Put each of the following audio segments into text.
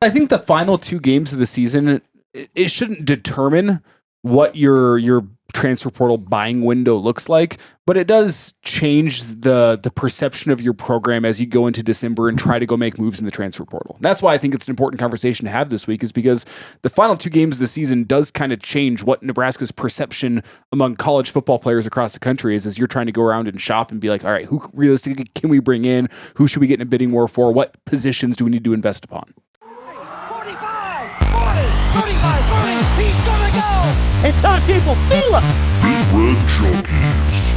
I think the final 2 games of the season, it shouldn't determine what your transfer portal buying window looks like, but it does change the perception of your program as you go into December and try to go make moves in the transfer portal. That's why I think it's an important conversation to have this week, is because the final 2 games of the season does kind of change what Nebraska's perception among college football players across the country is, as you're trying to go around and shop and be like, all right, who realistically can we bring in? Who should we get in a bidding war for? What positions do we need to invest upon? 45, 40, 35, 40, he's gonna go! It's time, people, feel us! Big Red Junkies.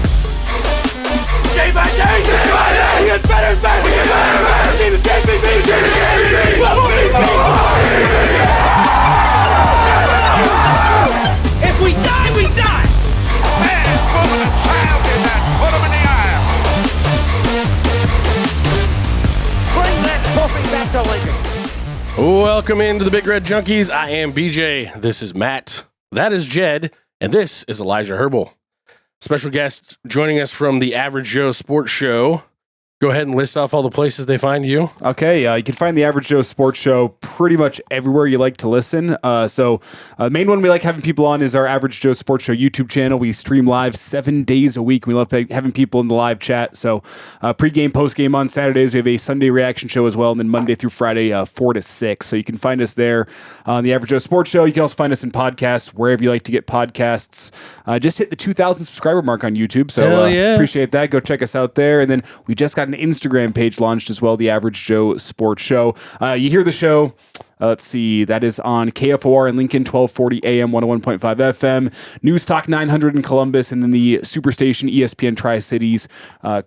Day by day, he gets better and better! He gets better and better! Team is If we die, we die! Man, woman, and child in that. Put him in the aisle. Bring that trophy back to Lincoln! Welcome into the Big Red Junkies. I am BJ. This is Matt. That is Jed. And this is Elijah Herbal. Special guest joining us from the Average Joe Sports Show. Go ahead and list off all the places they find you. Okay, you can find the Average Joe Sports Show pretty much everywhere you like to listen. So the main one we like having people on is our Average Joe Sports Show YouTube channel. We stream live 7 days a week. We love having people in the live chat. So pregame, postgame on Saturdays. We have a Sunday reaction show as well, and then Monday through Friday, 4 to 6. So you can find us there on the Average Joe Sports Show. You can also find us in podcasts, wherever you like to get podcasts. Just hit the 2,000 subscriber mark on YouTube. So appreciate that. Go check us out there. And then we just got an Instagram page launched as well, the Average Joe Sports Show. You hear the show, let's see, that is on KFOR in Lincoln, 1240 AM, 101.5 FM, News Talk 900 in Columbus, and then the Superstation ESPN Tri-Cities,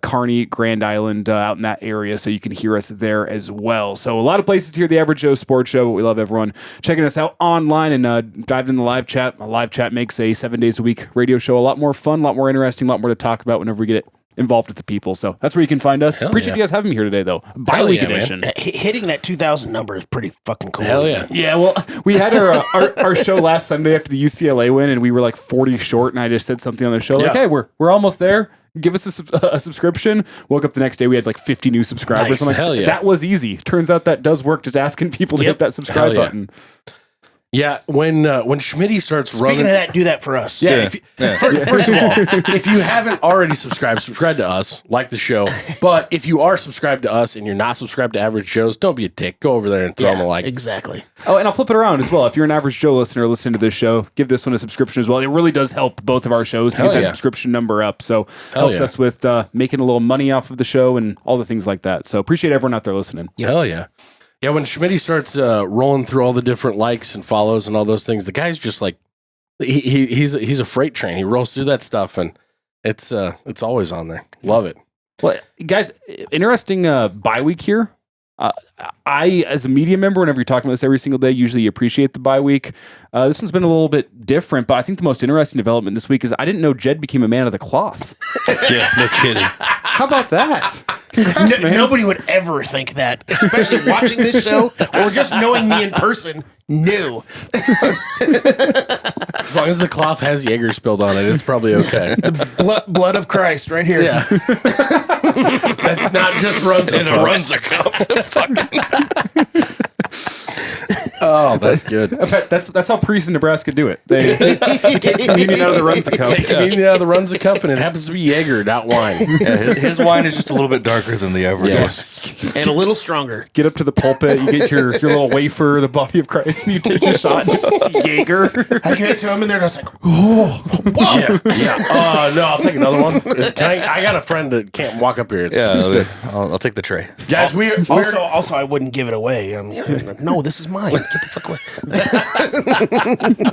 Kearney, Grand Island, out in that area, so you can hear us there as well. So a lot of places to hear the Average Joe Sports Show, but we love everyone checking us out online and dive in the live chat. A live chat makes a 7 days a week radio show a lot more fun, a lot more interesting, a lot more to talk about whenever we get it involved with the people. So that's where you can find us. Appreciate you guys having me here today, though. Bi-week edition. Hitting that 2,000 number is pretty fucking cool. Hell yeah. Yeah, well, we had our show last Sunday after the UCLA win, and we were like 40 short, and I just said something on the show like, hey, we're almost there. Give us a subscription. Woke up the next day, we had like 50 new subscribers. Nice. I'm like, that was easy. Turns out that does work, just asking people to hit that subscribe button. Yeah, when Schmitty starts running... Speaking of that, do that for us. Yeah. First of all, if you haven't already subscribe to us, like the show. But if you are subscribed to us and you're not subscribed to Average Joe's, don't be a dick. Go over there and throw them a like. Exactly. Oh, and I'll flip it around as well. If you're an Average Joe listener listening to this show, give this one a subscription as well. It really does help both of our shows to get that subscription number up. So helps us with making a little money off of the show and all the things like that. So appreciate everyone out there listening. Hell yeah. Yeah, when Schmitty starts rolling through all the different likes and follows and all those things, the guy's just like he's a freight train. He rolls through that stuff, and it's always on there. Love it. Well, guys, interesting bye week here. I, as a media member, whenever you're talking about this every single day, usually appreciate the bye week. This one's been a little bit different, but I think the most interesting development this week is I didn't know Jed became a man of the cloth. Yeah, no kidding. How about that? Congrats, man. Nobody would ever think that, especially watching this show or just knowing me in person. No. As long as the cloth has Jaeger spilled on it, it's probably okay. The blood of Christ right here. Yeah. That's not just Runza. And it runs a cup. Oh, that's good. That's how priests in Nebraska do it. They take communion out of the Runza cup. Take communion out of the Runza cup, and it happens to be Jaeger, not wine. Yeah, his wine is just a little bit darker than the average Yes. And a little stronger. Get up to the pulpit, you get your little wafer, the body of Christ, and you take your shot. It's Jaeger. I get it to them, and they're just like, whoa. Yeah. No, I'll take another one. I got a friend that can't walk up here. I'll take the tray. Guys, we're also, I wouldn't give it away. No, this is mine. Get the fuck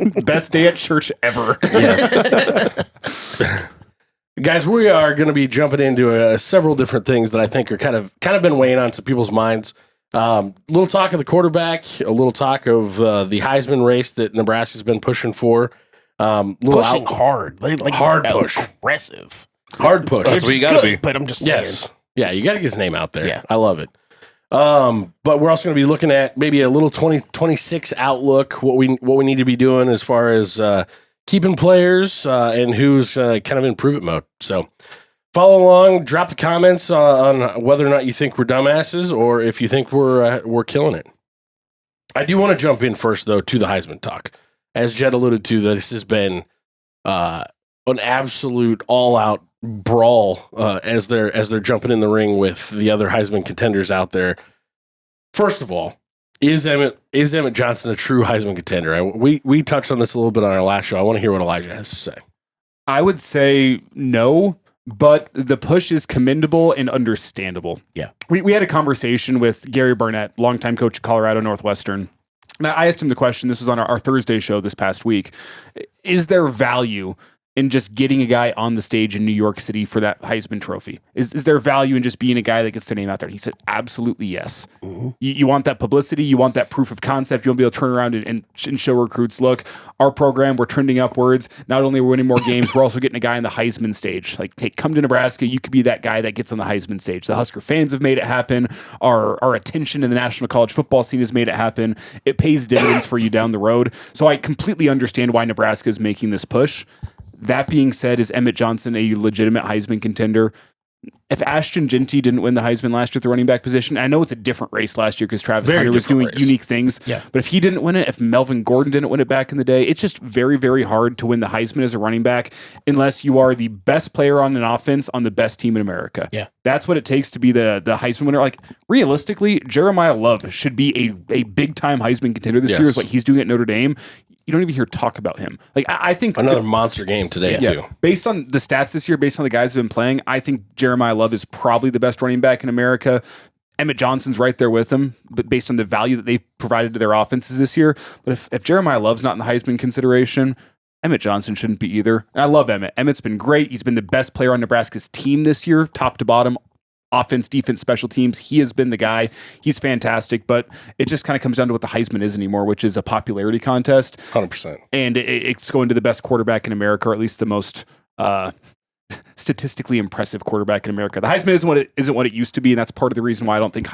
away. Best day at church ever. Yes. Guys, we are going to be jumping into several different things that I think are kind of been weighing on some people's minds. Little talk of the quarterback, a little talk of the Heisman race that Nebraska's been pushing for. Pushing hard. Like hard push. Aggressive. Hard push. That's what you got to be. But I'm just saying. Yes. Yeah, you got to get his name out there. Yeah. I love it. But we're also going to be looking at maybe a little 2026 outlook, what we need to be doing as far as keeping players and who's kind of in prove-it mode. So follow along, drop the comments on whether or not you think we're dumbasses or if you think we're killing it. I do want to jump in first, though, to the Heisman talk. As Jed alluded to, this has been an absolute all-out brawl as they're jumping in the ring with the other Heisman contenders out there. First of all, is Emmett Johnson a true Heisman contender? We touched on this a little bit on our last show. I want to hear what Elijah has to say. I would say no, but the push is commendable and understandable. Yeah. We had a conversation with Gary Barnett, longtime coach of Colorado Northwestern. And I asked him the question, this was on our Thursday show this past week. Is there value in just getting a guy on the stage in New York City for that Heisman trophy? Is there value in just being a guy that gets their name out there? He said, absolutely yes. Mm-hmm. You want that publicity. You want that proof of concept. You want to be able to turn around and show recruits, look, our program, we're trending upwards. Not only are we winning more games, we're also getting a guy on the Heisman stage. Like, hey, come to Nebraska. You could be that guy that gets on the Heisman stage. The Husker fans have made it happen. Our attention in the national college football scene has made it happen. It pays dividends for you down the road. So I completely understand why Nebraska is making this push. That being said, is Emmett Johnson a legitimate Heisman contender? If Ashton Jeanty didn't win the Heisman last year at the running back position, I know it's a different race last year because Travis Hunter was doing unique things. Yeah. But if he didn't win it, if Melvin Gordon didn't win it back in the day, it's just very, very hard to win the Heisman as a running back unless you are the best player on an offense on the best team in America. Yeah. That's what it takes to be the Heisman winner. Like, realistically, Jeremiah Love should be a big-time Heisman contender this year is what he's doing at Notre Dame. You don't even hear talk about him. Like, I think another monster game today too. Based on the stats this year, based on the guys who've been playing, I think Jeremiah Love is probably the best running back in America. Emmett Johnson's right there with him, but based on the value that they've provided to their offenses this year. But if Jeremiah Love's not in the Heisman consideration, Emmett Johnson shouldn't be either. And I love Emmett. Emmett's been great. He's been the best player on Nebraska's team this year, top to bottom. Offense, defense, special teams. He has been the guy. He's fantastic, but it just kind of comes down to what the Heisman is anymore, which is a popularity contest. 100%. And it's going to the best quarterback in America, or at least the most statistically impressive quarterback in America. The Heisman isn't what it used to be, and that's part of the reason why I don't think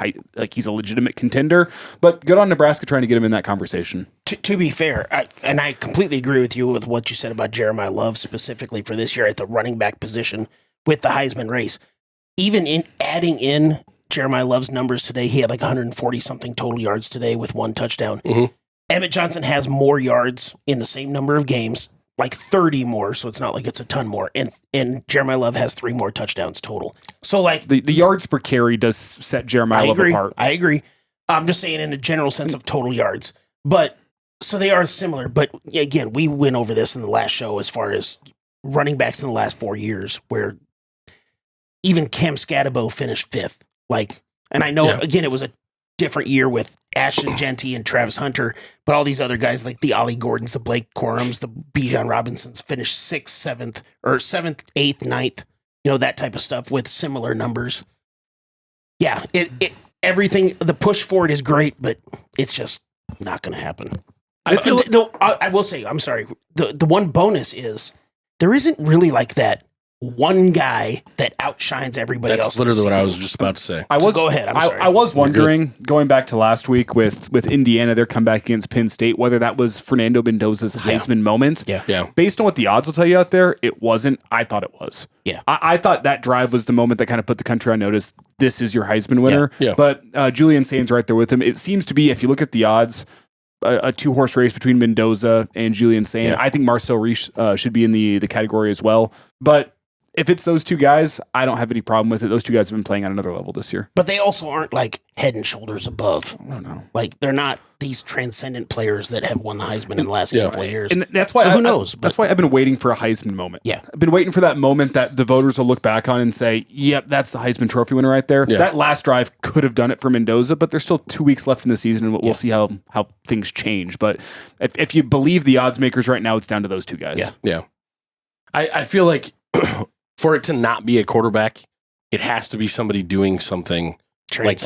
he's a legitimate contender. But good on Nebraska trying to get him in that conversation. To be fair, I completely agree with you with what you said about Jeremiah Love specifically for this year at the running back position with the Heisman race. Even in adding in Jeremiah Love's numbers today, he had like 140-something total yards today with one touchdown. Mm-hmm. Emmett Johnson has more yards in the same number of games, like 30 more, so it's not like it's a ton more. And Jeremiah Love has 3 more touchdowns total. So, like... The yards per carry does set Jeremiah Love apart. I agree. I'm just saying in a general sense of total yards. But, so they are similar. But, again, we went over this in the last show as far as running backs in the last 4 years, where... Even Cam Scatabo finished 5th. Like, and I know, again, it was a different year with Ashton Jeanty and Travis Hunter, but all these other guys like the Ollie Gordons, the Blake Corums, the Bijan Robinsons finished 6th, 7th, or 7th, 8th, 9th, that type of stuff with similar numbers. Yeah, everything, the push for it is great, but it's just not going to happen. I will say, I'm sorry, the one bonus is there isn't really like that one guy that outshines everybody else. That's literally what I was just about to say. Go ahead. I'm sorry. I was wondering, going back to last week with Indiana, their comeback against Penn State, whether that was Fernando Mendoza's Heisman moment. Yeah. Based on what the odds will tell you out there, it wasn't. I thought it was. Yeah. I thought that drive was the moment that kind of put the country on notice. This is your Heisman winner. Yeah. But Julian Sainz right there with him. It seems to be, if you look at the odds, a 2-horse race between Mendoza and Julian Sainz. Yeah. I think Marcel Reich should be in the category as well. But if it's those two guys, I don't have any problem with it. Those two guys have been playing on another level this year. But they also aren't like head and shoulders above. I don't know. Like, they're not these transcendent players that have won the Heisman in the last couple of years. And that's why who knows? That's why I've been waiting for a Heisman moment. Yeah. I've been waiting for that moment that the voters will look back on and say, yep, that's the Heisman Trophy winner right there. Yeah. That last drive could have done it for Mendoza, but there's still 2 weeks left in the season, and we'll see how things change. But if you believe the odds makers right now, it's down to those two guys. Yeah. I feel like for it to not be a quarterback, it has to be somebody doing something like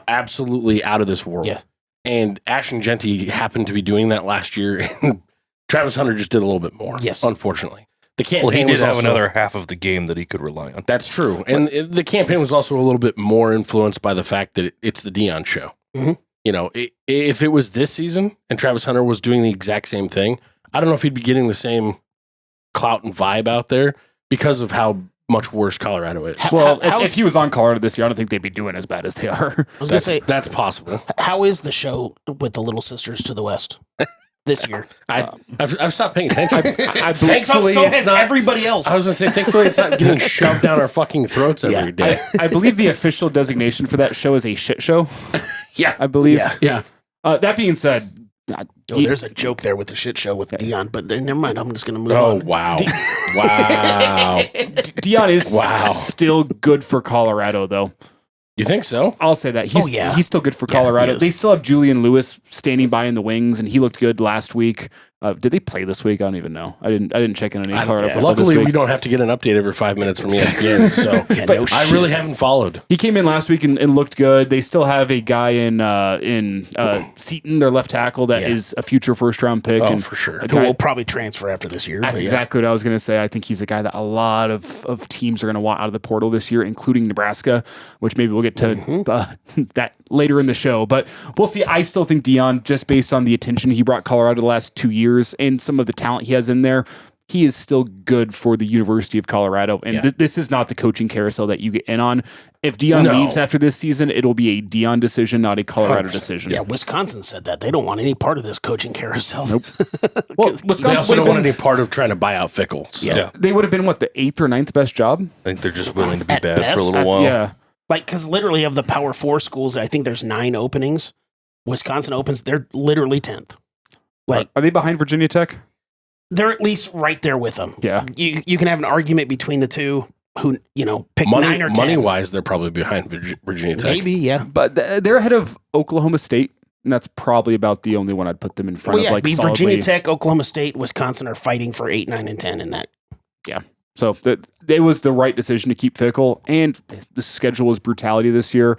absolutely out of this world. Yeah. And Ashton Jeanty happened to be doing that last year. And Travis Hunter just did a little bit more. Yes. Unfortunately. The campaign he did was have also, another half of the game that he could rely on. That's true. And the campaign was also a little bit more influenced by the fact that it's the Deion show. Mm-hmm. If it was this season and Travis Hunter was doing the exact same thing, I don't know if he'd be getting the same clout and vibe out there because of how much worse Colorado is. Well, if he was on Colorado this year, I don't think they'd be doing as bad as they are. I was gonna say, That's possible. how is the show with the Little Sisters to the West this year? I've stopped paying attention. Thankfully, so has everybody else. I was going to say, thankfully, it's not getting shoved down our fucking throats every day. I believe the official designation for that show is a shit show. Yeah. I believe. Yeah. That being said, there's a joke there with the shit show with Dion, but never mind. I'm just going to move on. Oh, wow. Wow. Dion is still good for Colorado, though. You think so? I'll say that. He's still good for Yeah, Colorado. he is. They still have Julian Lewis standing by in the wings, and he looked good last week. Did they play this week? I don't even know. I didn't check in on any Colorado football Luckily, this week. we don't have to get an update every 5 minutes from ESPN, so I really haven't followed. He came in last week and looked good. They still have a guy in Seaton, their left tackle, that is a future first-round pick. Oh, and for sure. Who will probably transfer after this year. That's exactly what I was going to say. I think he's a guy that a lot of teams are going to want out of the portal this year, including Nebraska, which maybe we'll get to that later in the show. But we'll see. I still think Dion, just based on the attention he brought Colorado the last 2 years and some of the talent he has in there, he is still good for the University of Colorado. And this is not the coaching carousel that you get in on. If Dion leaves after this season, it'll be a Dion decision, not a Colorado decision. Yeah, Wisconsin said that. They don't want any part of this coaching carousel. Nope. Well, They Wisconsin also don't want any part of trying to buy out Fickle. So. Yeah. They would have been, the 8th or 9th best job? I think they're just willing to be At bad best, for a little while. Yeah. Like, because literally of the Power 4 schools, I think there's 9 openings. Wisconsin opens, they're literally 10th. Like, Are they behind Virginia Tech? they're at least right there with them. Yeah. You can have an argument between the two who, pick 9 or 10. Money-wise, they're probably behind Virginia Tech. Maybe, yeah. But they're ahead of Oklahoma State, and that's probably about the only one I'd put them in front Well, yeah, of. Virginia solidly. Tech, Oklahoma State, Wisconsin are fighting for 8, 9, and 10 in that. Yeah. So it was the right decision to keep Fickle, and the schedule was brutality this year.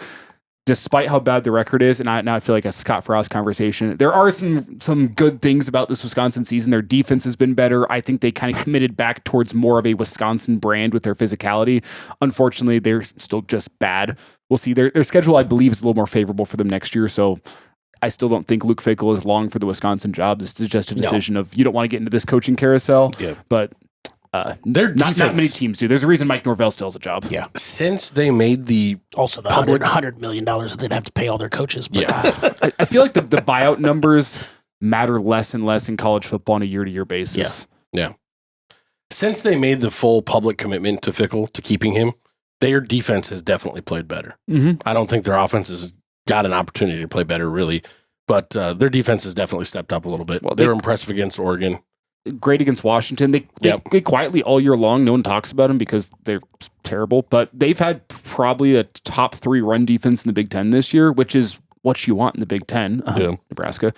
Despite how bad the record is, and now I feel like a Scott Frost conversation, there are some good things about this Wisconsin season. Their defense has been better. I think they kind of committed back towards more of a Wisconsin brand with their physicality. Unfortunately, they're still just bad. We'll see. Their schedule, I believe, is a little more favorable for them next year, so I still don't think Luke Fickle is long for the Wisconsin job. This is just a decision of you don't want to get into this coaching carousel, but Their not defense, many teams do. There's a reason Mike Norvell still has a job. Yeah. since they made the Also, the $100 million that they'd have to pay all their coaches. But I feel like the buyout numbers matter less and less in college football on a year-to-year basis. since they made the full public commitment to Fickle to keeping him, their defense has definitely played better. Mm-hmm. I don't think their offense has got an opportunity to play better, really, but their defense has definitely stepped up a little bit. Well, they were impressive against Oregon. Great against Washington. They quietly all year long, no one talks about them because they're terrible, but they've had probably a top 3 run defense in the Big Ten this year, which is what you want in the Big Ten, Nebraska.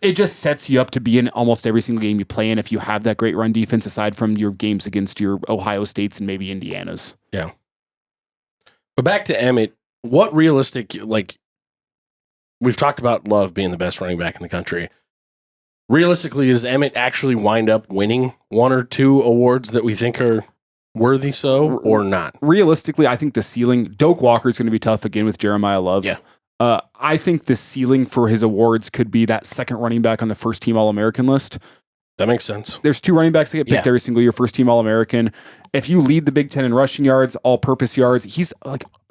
It just sets you up to be in almost every single game you play in if you have that great run defense, aside from your games against your Ohio States and maybe Indiana's. Yeah. But back to Emmett, what realistic, we've talked about Love being the best running back in the country. Realistically, does Emmett actually wind up winning 1 or 2 awards that we think are worthy or not? Realistically, I think the ceiling, Doak Walker is going to be tough again with Jeremiah Love. Yeah. I think the ceiling for his awards could be that second running back on the first team All-American list. That makes sense. There's 2 running backs that get picked every single year, first team All-American. If you lead the Big Ten in rushing yards, all-purpose yards, he's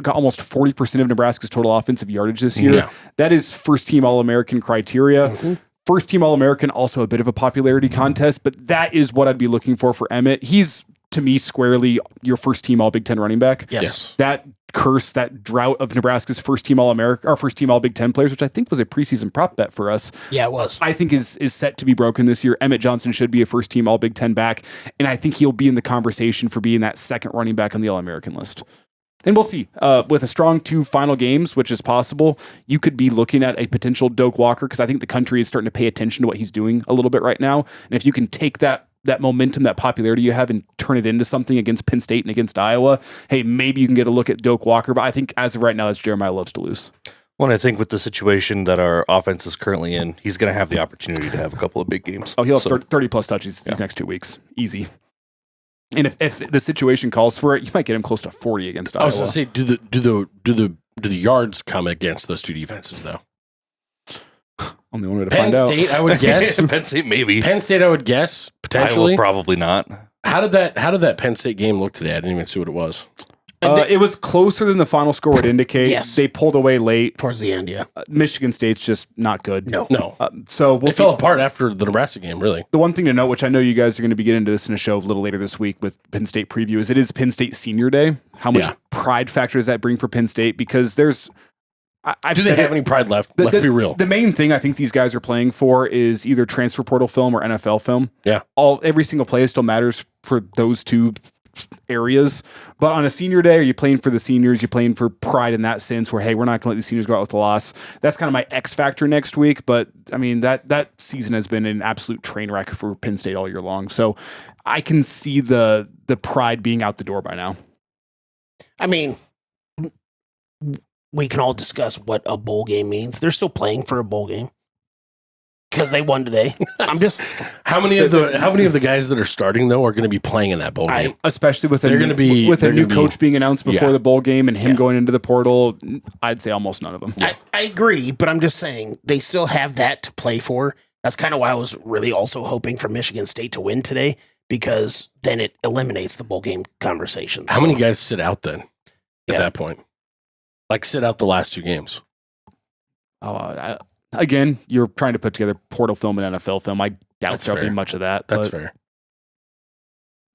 got almost 40% of Nebraska's total offensive yardage this year. Yeah. That is first team All-American criteria. Mm-hmm. First team All-American, also a bit of a popularity contest, but that is what I'd be looking for Emmett. He's, to me, squarely your first team All-Big Ten running back. Yes. That curse, that drought of Nebraska's first team All-America, or first team All-Big Ten players, which I think was a preseason prop bet for us. Yeah, it was. I think is set to be broken this year. Emmett Johnson should be a first team All-Big Ten back, and I think he'll be in the conversation for being that second running back on the All-American list. And we'll see. With a strong 2 final games, which is possible, you could be looking at a potential Doak Walker, because I think the country is starting to pay attention to what he's doing a little bit right now. And if you can take that momentum, that popularity you have, and turn it into something against Penn State and against Iowa, hey, maybe you can get a look at Doak Walker. But I think as of right now, it's Jeremiah Loves to lose. Well, and I think with the situation that our offense is currently in, he's going to have the opportunity to have a couple of big games. Oh, he'll have 30 plus touches these next 2 weeks. Easy. And if the situation calls for it, you might get him close to 40 against Iowa. I was going to say, do the yards come against those 2 defenses though? Only one way to Penn find out. State, I would guess. Penn State, maybe. Penn State, I would guess potentially. Iowa, probably not. How did that Penn State game look today? I didn't even see what it was. It was closer than the final score would indicate. Yes. They pulled away late. Towards the end, yeah. Michigan State's just not good. No. So we'll It fell apart after the Nebraska game, really. The one thing to note, which I know you guys are going to be getting into this in a show a little later this week with Penn State preview, is it is Penn State Senior Day. How much pride factor does that bring for Penn State? Because there's... Do they have any pride left? Let's be real. The main thing I think these guys are playing for is either transfer portal film or NFL film. Yeah. Every single play still matters for those two areas. But on a senior day, are you playing for the seniors? You're playing for pride in that sense where, hey, we're not going to let these seniors go out with a loss. That's kind of my X factor next week. But I mean, that season has been an absolute train wreck for Penn State all year long. So I can see the pride being out the door by now. I mean, we can all discuss what a bowl game means. They're still playing for a bowl game because they won today. I'm just how many of the guys that are starting though are going to be playing in that bowl game? Especially with a new coach being announced before the bowl game and him going into the portal. I'd say almost none of them. I agree, but I'm just saying they still have that to play for. That's kind of why I was really also hoping for Michigan State to win today, because then it eliminates the bowl game conversation. How many guys sit out then at that point? Like sit out the last two games. Again, you're trying to put together portal film and NFL film. I doubt there'll be much of that. That's fair.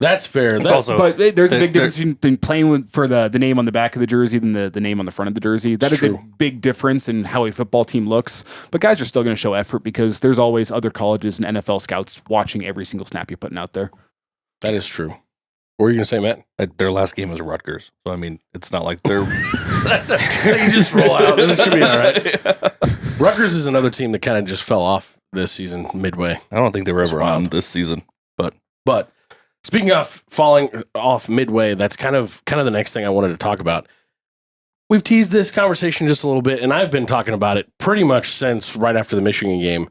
That's fair. But there's a big difference between playing for the name on the back of the jersey than the name on the front of the jersey. That is a big difference in how a football team looks. But guys are still going to show effort because there's always other colleges and NFL scouts watching every single snap you're putting out there. That is true. What were you going to say, Matt? Their last game was Rutgers. So, I mean, it's not like they're... You just roll out. It should be all right. Rutgers is another team that kind of just fell off this season midway. I don't think they were ever on this season. But speaking of falling off midway, that's kind of the next thing I wanted to talk about. We've teased this conversation just a little bit, and I've been talking about it pretty much since right after the Michigan game.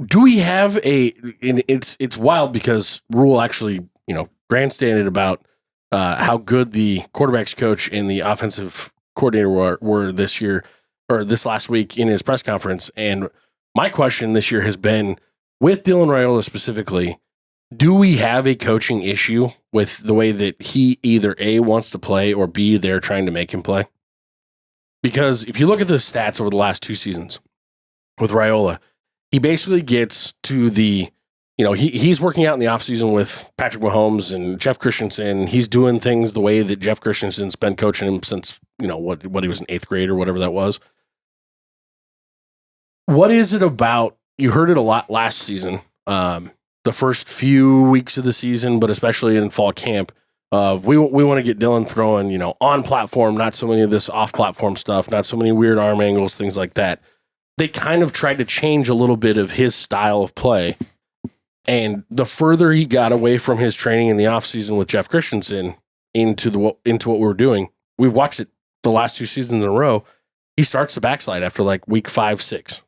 Do we have it's wild because Rule actually, grandstanded about how good the quarterbacks coach and the offensive coordinator were this year or this last week in his press conference. And my question this year has been, with Dylan Raiola specifically, do we have a coaching issue with the way that he either A, wants to play, or B, they're trying to make him play? Because if you look at the stats over the last two seasons with Raiola, he basically gets to the, he's working out in the offseason with Patrick Mahomes and Jeff Christensen. He's doing things the way that Jeff Christensen's been coaching him since, what he was in 8th grade or whatever that was. What is it about? You heard it a lot last season, the first few weeks of the season, but especially in fall camp. We want to get Dylan throwing, on platform, not so many of this off platform stuff, not so many weird arm angles, things like that. They kind of tried to change a little bit of his style of play. And the further he got away from his training in the offseason with Jeff Christensen into what we're doing, we've watched it the last two seasons in a row. He starts to backslide after like week 5, 6.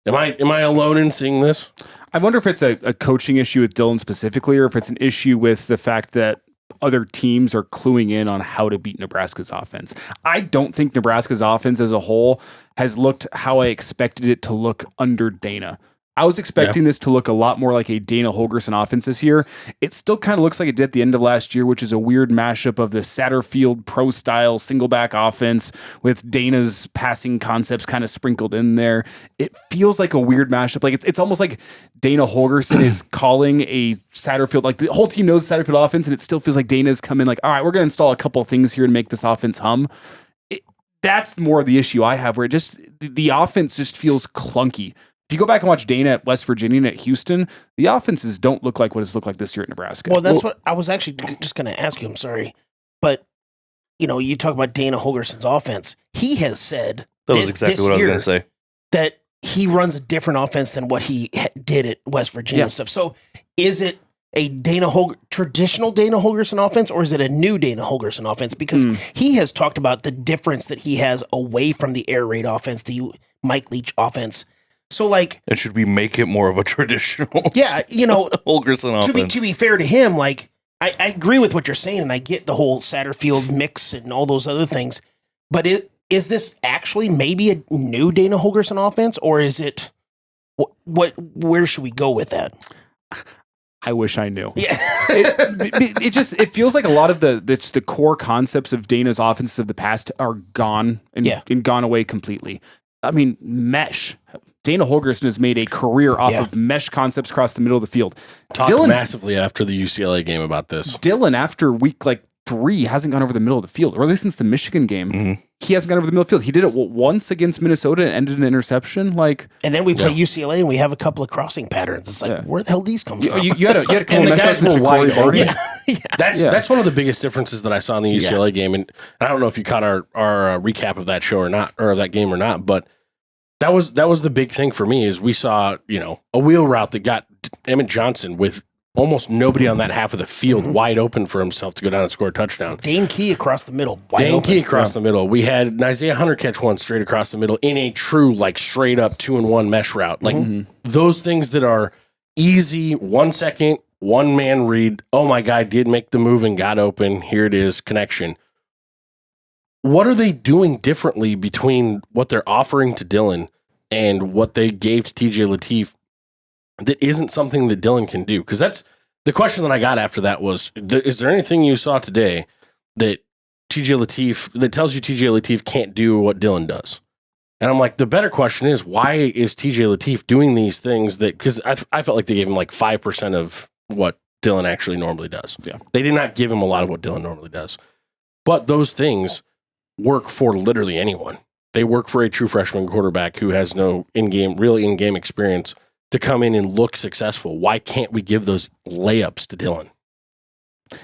Am I alone in seeing this? I wonder if it's a coaching issue with Dylan specifically, or if it's an issue with the fact that other teams are cluing in on how to beat Nebraska's offense. I don't think Nebraska's offense as a whole has looked how I expected it to look under Dana. I was expecting this to look a lot more like a Dana Holgorsen offense this year. It still kind of looks like it did at the end of last year, which is a weird mashup of the Satterfield pro-style single-back offense with Dana's passing concepts kind of sprinkled in there. It feels like a weird mashup. Like it's almost like Dana Holgorsen is calling a Satterfield, like the whole team knows the Satterfield offense, and it still feels like Dana's come in like, all right, we're going to install a couple of things here to make this offense hum. That's more the issue I have, where the offense just feels clunky. If you go back and watch Dana at West Virginia and at Houston, the offenses don't look like what it's looked like this year at Nebraska. Well, that's what I was actually just going to ask you. I'm sorry. But, you talk about Dana Holgorsen's offense. He has said that was exactly what I was going to say. That he runs a different offense than what he did at West Virginia and stuff. So is it a traditional Dana Holgorsen offense, or is it a new Dana Holgorsen offense? Because he has talked about the difference that he has away from the air raid offense, the Mike Leach offense. So, and should we make it more of a traditional? Holgorsen offense. To be fair to him, I agree with what you're saying, and I get the whole Satterfield mix and all those other things. But is this actually maybe a new Dana Holgorsen offense, or is it where should we go with that? I wish I knew. Yeah. It feels like a lot of the core concepts of Dana's offenses of the past are gone and gone away completely. I mean, mesh. Dana Holgorsen has made a career off of mesh concepts across the middle of the field. Talked massively after the UCLA game about this. Dylan, after week 3, hasn't gone over the middle of the field, or at least since the Michigan game. He hasn't gone over the middle of the field. He did it once against Minnesota and ended in an interception. And then we play UCLA and we have a couple of crossing patterns. It's like, where the hell these come from? You had a couple And the mesh guys outs were with wide Ja'Cory open. That's one of the biggest differences that I saw in the UCLA game. And I don't know if you caught our recap of that show or not, or that game or not, but that was the big thing for me is we saw, a wheel route that got Emmett Johnson with almost nobody on that half of the field wide open for himself to go down and score a touchdown. Dane Key across the middle. The middle. We had an Isaiah Hunter catch one straight across the middle in a true, straight up 2-and-1 mesh route. Those things that are easy, 1 second, one man read. Oh, my guy did make the move and got open. Here it is, connection. What are they doing differently between what they're offering to Dylan and what they gave to TJ Lateef that isn't something that Dylan can do? Because that's the question that I got after that was, is there anything you saw today that tells you TJ Lateef can't do what Dylan does? And I'm like, the better question is, why is TJ Lateef doing these things because I felt like they gave him 5% of what Dylan actually normally does. Yeah. They did not give him a lot of what Dylan normally does. But those things work for literally anyone. They work for a true freshman quarterback who has no real in-game experience to come in and look successful. Why can't we give those layups to Dylan?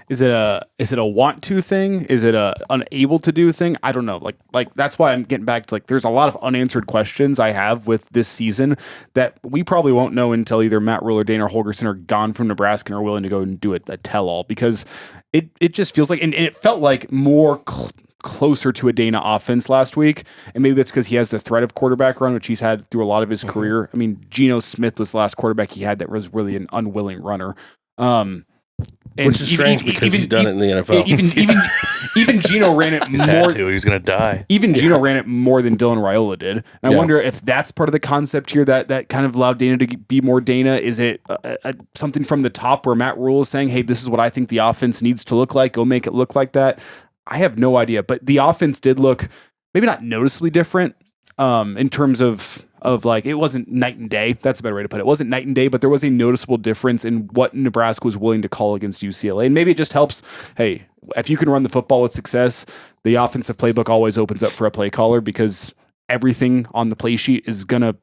Is it a want to thing? Is it a unable to do thing? I don't know. Like that's why I'm getting back to there's a lot of unanswered questions I have with this season that we probably won't know until either Matt Rhule or Dana Holgorsen are gone from Nebraska and are willing to go and do a tell-all, because it just feels like, and it felt like more closer to a Dana offense last week, and maybe it's because he has the threat of quarterback run, which he's had through a lot of his career. I mean, Geno Smith was the last quarterback he had that was really an unwilling runner. Which is strange because he's done it in the NFL. Even Geno ran it more. He was going to die. Even Geno ran it more than Dylan Raiola did. And I wonder if that's part of the concept here that kind of allowed Dana to be more Dana. Is it something from the top where Matt Rhule is saying, hey, this is what I think the offense needs to look like. Go make it look like that. I have no idea. But the offense did look maybe not noticeably different in terms of it wasn't night and day. That's a better way to put it. It wasn't night and day, but there was a noticeable difference in what Nebraska was willing to call against UCLA. And maybe it just helps. Hey, if you can run the football with success, the offensive playbook always opens up for a play caller, because everything on the play sheet is going to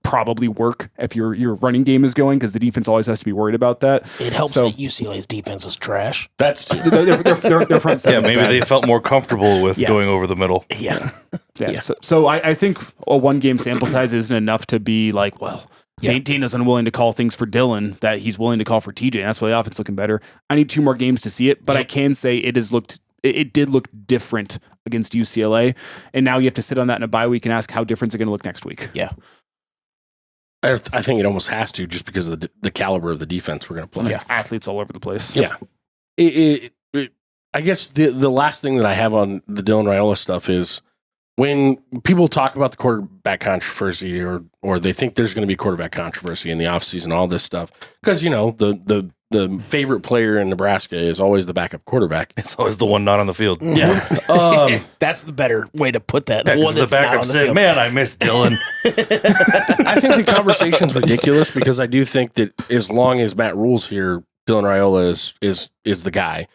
probably work if your running game is going, because the defense always has to be worried about that. It helps that UCLA's defense is trash. That's their front seven. Yeah, maybe they felt more comfortable with going over the middle. Yeah. So I think a 1-game sample size isn't enough to be like, well, Dana's unwilling to call things for Dylan that he's willing to call for TJ. And that's why the offense looking better. I need 2 more games to see it, but I can say it did look different against UCLA. And now you have to sit on that in a bye week and ask how different is it going to look next week. Yeah. I think it almost has to, just because of the caliber of the defense we're going to play. Yeah, athletes all over the place. Yeah. I guess the last thing that I have on the Dylan Raiola stuff is when people talk about the quarterback controversy or they think there's going to be quarterback controversy in the offseason, all this stuff, because, the favorite player in Nebraska is always the backup quarterback. It's always the one not on the field. Yeah. That's the better way to put that. The one that's the backup said, man, I miss Dylan. I think the conversation's ridiculous, because I do think that as long as Matt Rhule's here, Dylan Raiola is the guy.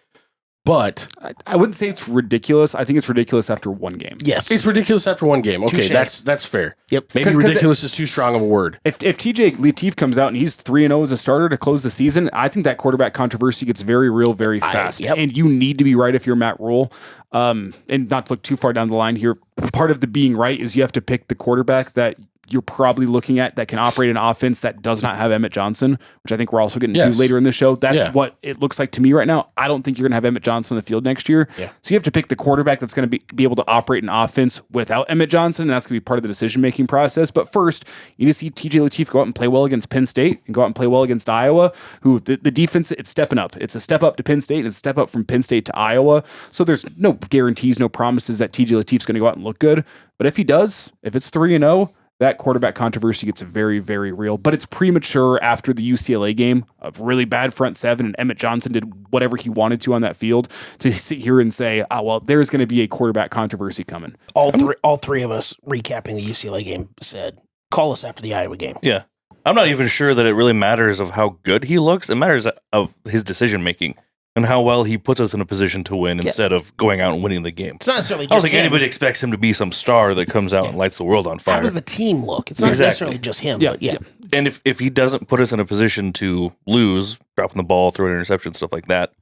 But I wouldn't say it's ridiculous. I think it's ridiculous after 1 game. Yes. It's ridiculous after 1 game. Okay, that's fair. Yep. Maybe ridiculous is too strong of a word. If TJ Lateef comes out and he's 3-0 as a starter to close the season, I think that quarterback controversy gets very real very fast. And you need to be right if you're Matt Rhule. And not to look too far down the line here, part of the being right is you have to pick the quarterback that you're probably looking at that can operate an offense that does not have Emmett Johnson, which I think we're also getting to later in the show. That's what it looks like to me right now. I don't think you're going to have Emmett Johnson on the field next year. Yeah. So you have to pick the quarterback that's going to be able to operate an offense without Emmett Johnson, and that's going to be part of the decision-making process. But first, you need to see TJ Lateef go out and play well against Penn State and go out and play well against Iowa, who the defense, it's stepping up. It's a step up to Penn State, and it's a step up from Penn State to Iowa. So there's no guarantees, no promises that TJ Lateef's going to go out and look good. But if he does, if it's 3-0, that quarterback controversy gets very, very real. But it's premature after the UCLA game, a really bad front seven, and Emmett Johnson did whatever he wanted to on that field, to sit here and say, oh, well, there's going to be a quarterback controversy coming. All three of us recapping the UCLA game said, call us after the Iowa game. Yeah. I'm not even sure that it really matters of how good he looks. It matters of his decision making and how well he puts us in a position to win instead of going out and winning the game. It's not necessarily just I don't think him. anybody expects him to be some star that comes out and lights the world on fire. How does the team look? It's not necessarily just him. But yeah. And if he doesn't put us in a position to lose, dropping the ball, throwing interceptions, stuff like that,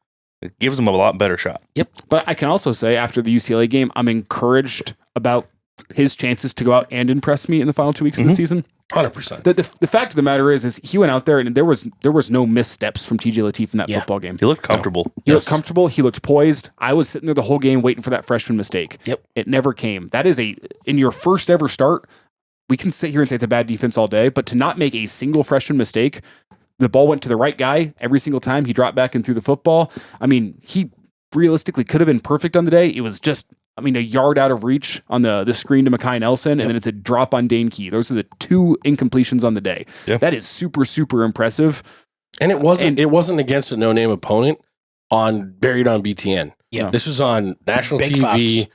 it gives him a lot better shot. Yep. But I can also say after the UCLA game, I'm encouraged about his chances to go out and impress me in the final 2 weeks of the season. 100%. The fact of the matter is he went out there and there was no missteps from TJ Lateef in that football game. He looked comfortable. He looked comfortable. He looked poised. I was sitting there the whole game waiting for that freshman mistake. Yep. It never came. That is in your first ever start, we can sit here and say it's a bad defense all day, but to not make a single freshman mistake, the ball went to the right guy every single time he dropped back and threw the football. I mean, he realistically could have been perfect on the day. It was just, a yard out of reach on the screen to Mekhi Nelson, and then it's a drop on Dane Key. Those are the two incompletions on the day. Yeah. That is super, super impressive. And it wasn't against a no-name opponent buried on BTN. Yeah. This was on national TV. Fox.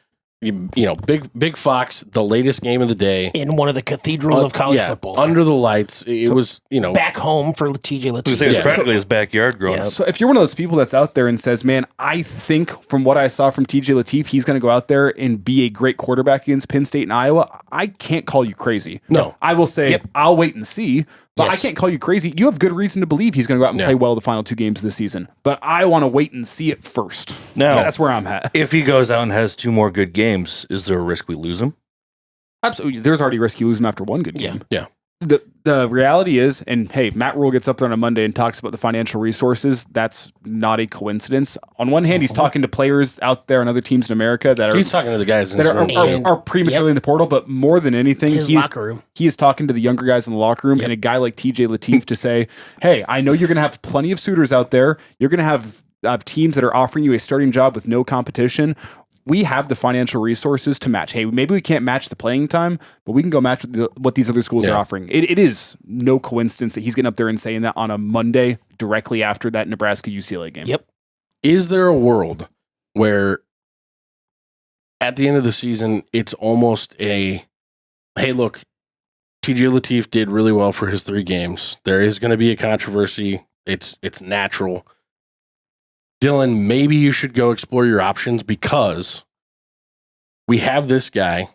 Big Fox, the latest game of the day. In one of the cathedrals of college football. Under the lights. It was, back home for TJ Lateef. It was practically his backyard growing up. So if you're one of those people that's out there and says, man, I think from what I saw from TJ Lateef, he's going to go out there and be a great quarterback against Penn State and Iowa, I can't call you crazy. No. I will say, I'll wait and see, but I can't call you crazy. You have good reason to believe he's going to go out and play well the final 2 games of the season, but I want to wait and see it first. Now, that's where I'm at. If he goes out and has 2 more good games, is there a risk we lose him? Absolutely. There's already risk you lose him after 1 good game. Yeah. The reality is, and hey, Matt Rule gets up there on a Monday and talks about the financial resources. That's not a coincidence. On one hand, he's talking to players out there on other teams in America that are he's talking to the guys that are prematurely in the portal, but more than anything, locker room. He is talking to the younger guys in the locker room and a guy like TJ Lateef to say, hey, I know you're going to have plenty of suitors out there. You're going to have teams that are offering you a starting job with no competition. We have the financial resources to match. Hey, maybe we can't match the playing time, but we can go match what these other schools are offering. It is no coincidence that he's getting up there and saying that on a Monday directly after that Nebraska-UCLA game. Yep. Is there a world where at the end of the season, it's almost hey, look, TJ Lateef did really well for his 3 games. There is going to be a controversy. It's natural. Dylan, maybe you should go explore your options because we have this guy.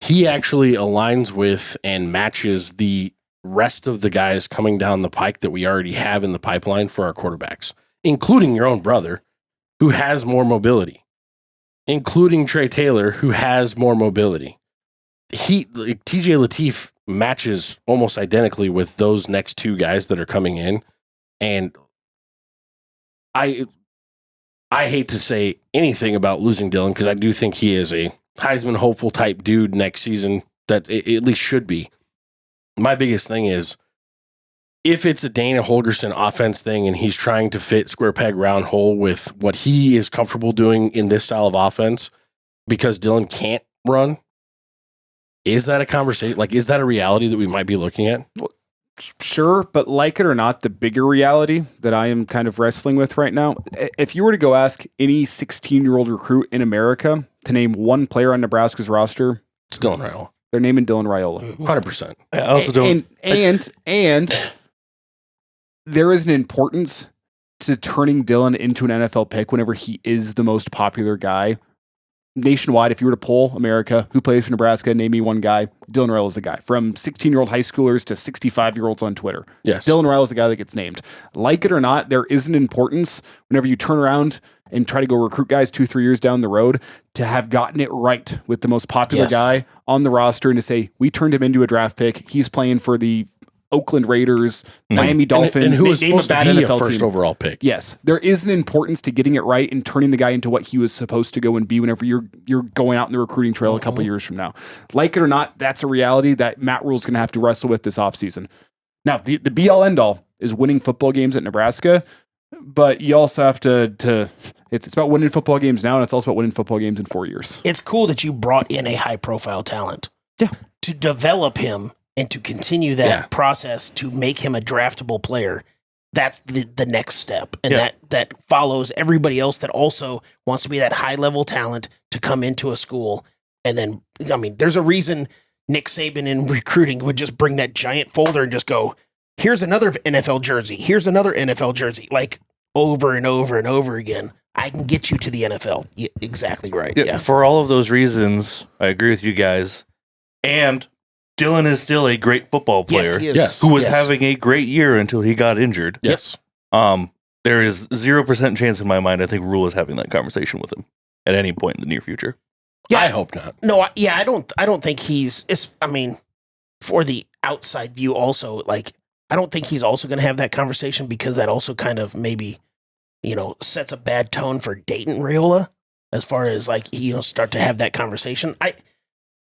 He actually aligns with and matches the rest of the guys coming down the pike that we already have in the pipeline for our quarterbacks, including your own brother, who has more mobility, including Trey Taylor, who has more mobility. TJ Lateef matches almost identically with those next 2 guys that are coming in. And I hate to say anything about losing Dylan because I do think he is a Heisman hopeful type dude next season that it at least should be. My biggest thing is if it's a Dana Holgorsen offense thing and he's trying to fit square peg round hole with what he is comfortable doing in this style of offense because Dylan can't run, is that a conversation? Like, is that a reality that we might be looking at? Sure, but like it or not, the bigger reality that I am kind of wrestling with right now, if you were to go ask any 16-year-old recruit in America to name 1 player on Nebraska's roster, it's Dylan Raiola. They're naming Dylan Raiola. 100%. I also don't. And there is an importance to turning Dylan into an NFL pick whenever he is the most popular guy. Nationwide, if you were to poll America, who plays for Nebraska, name me 1 guy, Dylan Raiola is the guy. From 16-year-old high schoolers to 65-year-olds on Twitter. Yes. Dylan Raiola is the guy that gets named. Like it or not, there is an importance whenever you turn around and try to go recruit guys 2-3 years down the road to have gotten it right with the most popular guy on the roster and to say, we turned him into a draft pick. He's playing for the Oakland Raiders, Miami Dolphins, and who was name supposed to be a first overall pick. Yes, there is an importance to getting it right and turning the guy into what he was supposed to go and be whenever you're going out in the recruiting trail a couple years from now. Like it or not, that's a reality that Matt Rule's going to have to wrestle with this offseason. Now, the be-all, end-all is winning football games at Nebraska, but you also have to it's about winning football games now, and it's also about winning football games in 4 years. It's cool that you brought in a high-profile talent to develop him and to continue that process to make him a draftable player. That's the next step. And that follows everybody else that also wants to be that high-level talent to come into a school. And then, I mean, there's a reason Nick Saban in recruiting would just bring that giant folder and just go, here's another NFL jersey. Here's another NFL jersey. Like, over and over and over again. I can get you to the NFL. Yeah, exactly right. Yeah. For all of those reasons, I agree with you guys. And Dylan is still a great football player who was having a great year until he got injured. Yes. There is 0% chance in my mind I think Rule is having that conversation with him at any point in the near future. Yeah, I hope not. No, I don't think he's. I mean, for the outside view, also, like, I don't think he's also going to have that conversation because that also kind of maybe, sets a bad tone for Dayton Raiola as far as like start to have that conversation.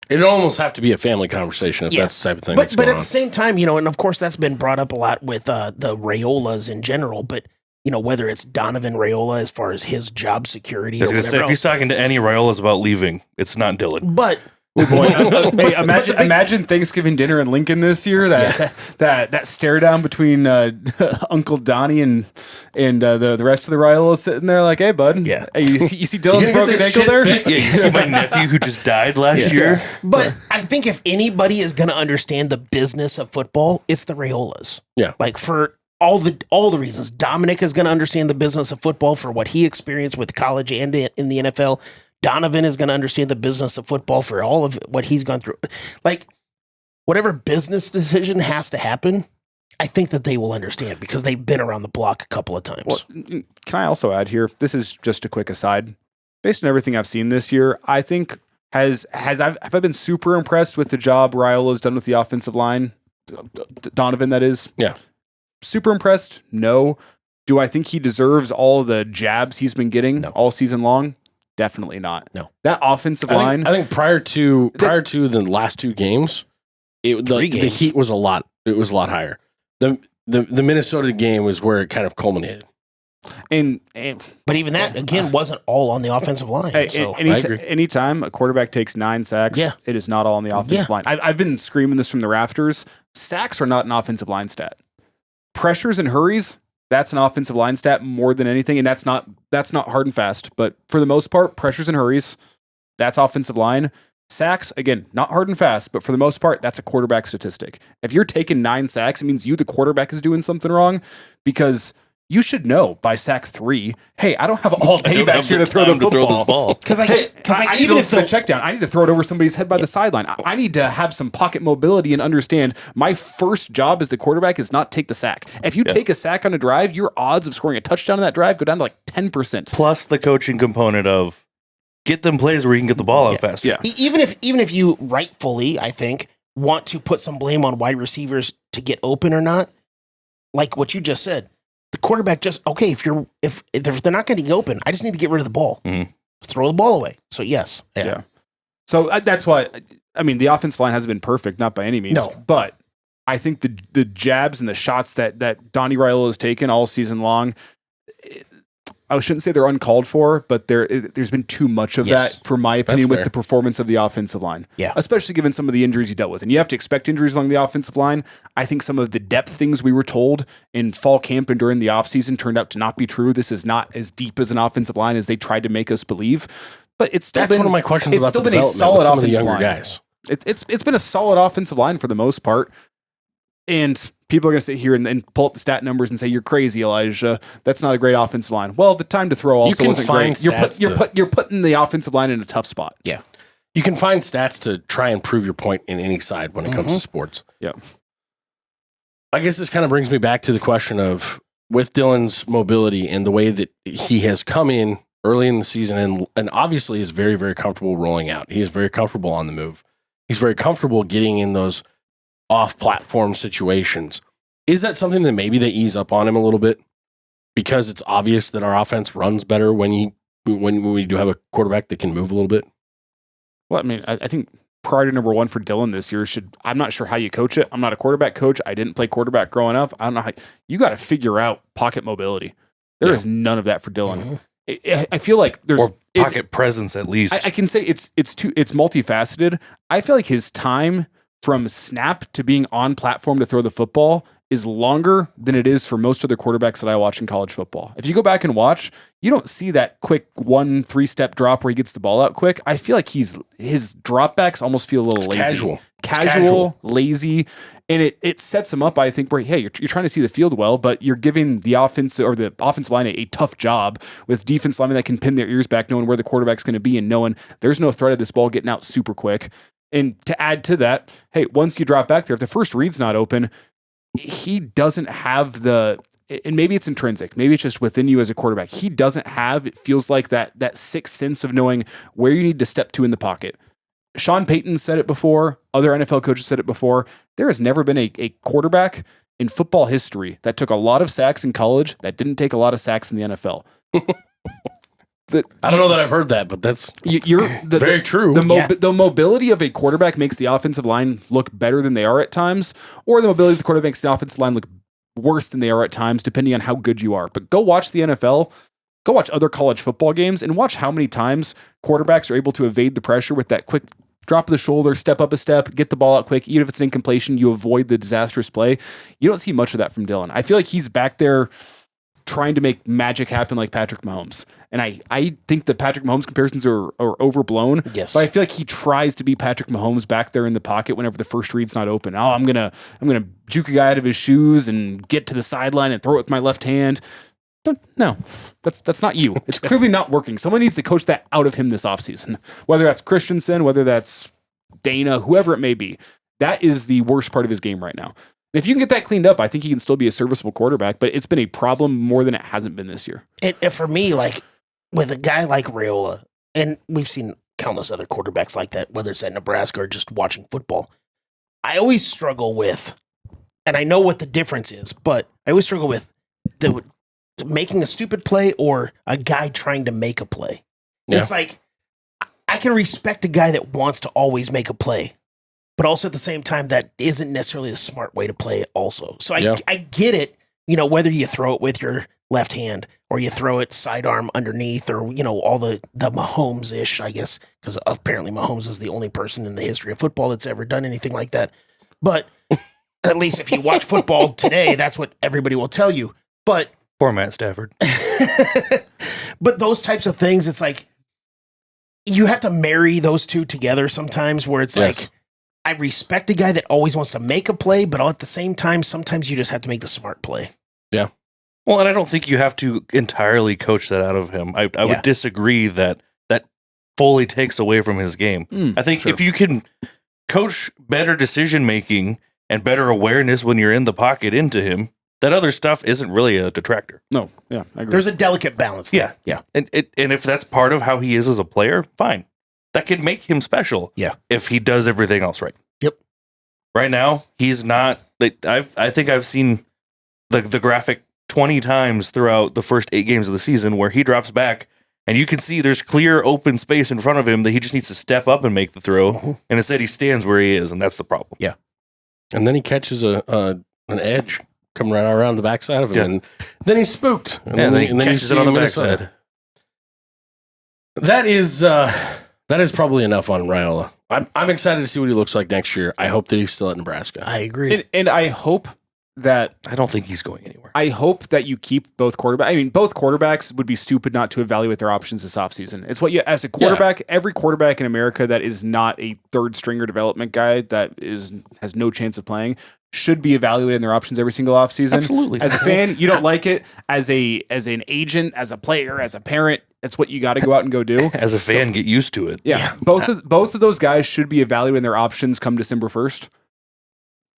It'd almost have to be a family conversation if that's the type of thing. But at the same time, and of course that's been brought up a lot with the Raiolas in general. But whether it's Donovan Raiola as far as his job security, I was going to say, if he's talking to any Raiolas about leaving, it's not Dylan. But hey, imagine Thanksgiving dinner in Lincoln this year. That stare down between Uncle Donnie and the rest of the Raiolas sitting there like, hey, bud. Yeah. Hey, you see Dylan's broken ankle there? Yeah, you see my nephew who just died last year? But I think if anybody is going to understand the business of football, it's the Raiolas. Yeah. Like for all the reasons. Dominic is going to understand the business of football for what he experienced with college and in the NFL. Donovan is going to understand the business of football for all of what he's gone through. Like, whatever business decision has to happen, I think that they will understand because they've been around the block a couple of times. Well, can I also add here? This is just a quick aside. Based on everything I've seen this year, I think have I been super impressed with the job Raiola's done with the offensive line? Donovan, that is. Yeah. Super impressed? No. Do I think he deserves all the jabs he's been getting all season long? Definitely not. No. That offensive line. I think prior to the last two games, the heat was a lot. It was a lot higher. The Minnesota game was where it kind of culminated. But even that again wasn't all on the offensive line. Anytime a quarterback takes 9 sacks, it is not all on the offensive line. I've been screaming this from the rafters. Sacks are not an offensive line stat. Pressures and hurries, that's an offensive line stat more than anything, and that's not hard and fast. But for the most part, pressures and hurries, that's offensive line. Sacks, again, not hard and fast, but for the most part, that's a quarterback statistic. If you're taking 9 sacks, it means you, the quarterback, is doing something wrong because you should know by sack 3, hey, I don't have all day back here to throw the football. Throw this ball. Because even if the check down, I need to throw it over somebody's head by the sideline. I need to have some pocket mobility and understand my first job as the quarterback is not take the sack. If you take a sack on a drive, your odds of scoring a touchdown on that drive go down to like 10%. Plus the coaching component of get them plays where you can get the ball out faster. Yeah. Even if you rightfully, I think, want to put some blame on wide receivers to get open or not, like what you just said. The quarterback just if they're not getting open, I just need to get rid of the ball, throw the ball away. So yes, yeah. So that's why the offensive line hasn't been perfect, not by any means. No. But I think the jabs and the shots that Donnie Raiola has taken all season long, I shouldn't say they're uncalled for, but there's been too much of that, for my opinion, with the performance of the offensive line. Yeah. Especially given some of the injuries he dealt with. And you have to expect injuries along the offensive line. I think some of the depth things we were told in fall camp and during the offseason turned out to not be true. This is not as deep as an offensive line as they tried to make us believe. But it's still one of my questions about the development a solid with some of the offensive younger line. guys. It's been a solid offensive line for the most part. And people are going to sit here and pull up the stat numbers and say, you're crazy, Elijah. That's not a great offensive line. Well, the time to throw also wasn't great. You're putting the offensive line in a tough spot. Yeah. You can find stats to try and prove your point in any side when it comes to sports. Yeah. I guess this kind of brings me back to the question of, with Dylan's mobility and the way that he has come in early in the season and obviously is very, very comfortable rolling out. He is very comfortable on the move. He's very comfortable getting in those off-platform situations. Is that something that maybe they ease up on him a little bit? Because it's obvious that our offense runs better when we do have a quarterback that can move a little bit? Well, I think priority number 1 for Dylan this year I'm not sure how you coach it. I'm not a quarterback coach. I didn't play quarterback growing up. I don't know how you got to figure out pocket mobility. There is none of that for Dylan. I feel like there's pocket presence at least. I can say it's multifaceted. I feel like his time from snap to being on platform to throw the football is longer than it is for most other quarterbacks that I watch in college football. If you go back and watch, you don't see that quick 1-3-step drop where he gets the ball out quick. I feel like his dropbacks almost feel a little lazy. Casual, lazy, and it sets him up, I think, where, hey, you're trying to see the field well, but you're giving the offense or the offensive line a tough job with defense linemen that can pin their ears back, knowing where the quarterback's going to be and knowing there's no threat of this ball getting out super quick. And to add to that, hey, once you drop back there, if the first read's not open, he doesn't have and maybe it's intrinsic, maybe it's just within you as a quarterback. He doesn't have, it feels like that sixth sense of knowing where you need to step to in the pocket. Sean Payton said it before. Other NFL coaches said it before. There has never been a quarterback in football history that took a lot of sacks in college that didn't take a lot of sacks in the NFL. I don't know that I've heard that, but that's very true. The mobility of a quarterback makes the offensive line look better than they are at times, or the mobility of the quarterback makes the offensive line look worse than they are at times, depending on how good you are. But go watch the NFL, go watch other college football games, and watch how many times quarterbacks are able to evade the pressure with that quick drop of the shoulder, step up a step, get the ball out quick. Even if it's an incompletion, you avoid the disastrous play. You don't see much of that from Dylan. I feel like he's back there trying to make magic happen like Patrick Mahomes. And I think the Patrick Mahomes comparisons are overblown. Yes. But I feel like he tries to be Patrick Mahomes back there in the pocket whenever the first read's not open. Oh, I'm gonna juke a guy out of his shoes and get to the sideline and throw it with my left hand. No, that's not you. It's clearly not working. Someone needs to coach that out of him this offseason. Whether that's Christensen, whether that's Dana, whoever it may be. That is the worst part of his game right now. And if you can get that cleaned up, I think he can still be a serviceable quarterback, but it's been a problem more than it hasn't been this year. And for me, like with a guy like Raiola, and we've seen countless other quarterbacks like that, whether it's at Nebraska or just watching football, I always struggle with, and I know what the difference is, but I always struggle with making a stupid play or a guy trying to make a play. Yeah. It's like, I can respect a guy that wants to always make a play, but also at the same time, that isn't necessarily a smart way to play it also. So I get it, whether you throw it with your left hand or you throw it sidearm underneath or, all the Mahomes-ish, I guess, because apparently Mahomes is the only person in the history of football that's ever done anything like that. But at least if you watch football today, that's what everybody will tell you. But poor Matt Stafford. But those types of things, it's like, you have to marry those two together sometimes where it's like, I respect a guy that always wants to make a play, but at the same time, sometimes you just have to make the smart play. Yeah. Well, and I don't think you have to entirely coach that out of him. I would disagree that fully takes away from his game. I think if you can coach better decision-making and better awareness when you're in the pocket into him, that other stuff isn't really a detractor. No, yeah, I agree. There's a delicate balance there. Yeah. And if that's part of how he is as a player, fine. That can make him special. Yeah. If he does everything else right. Yep. Right now, he's not. I think I've seen the graphic 20 times throughout the first 8 games of the season where he drops back, and you can see there's clear open space in front of him that he just needs to step up and make the throw. And instead, he stands where he is, and that's the problem. Yeah. And then he catches an edge coming right around the backside of him, and then he's spooked. And then he catches you see it on the him backside. That is probably enough on Raiola. I'm excited to see what he looks like next year. I hope that he's still at Nebraska. I agree. And I hope that I don't think he's going anywhere. I hope that you keep both quarterbacks. I mean, both quarterbacks would be stupid not to evaluate their options this offseason. It's what you, as a quarterback, every quarterback in America that is not a third stringer development guy that has no chance of playing should be evaluating their options every single offseason. Absolutely. As a fan, you don't like it. As an agent, as a player, as a parent, that's what you got to go out and go do. As a fan, get used to it. Yeah. Both of those guys should be evaluating their options come December 1st.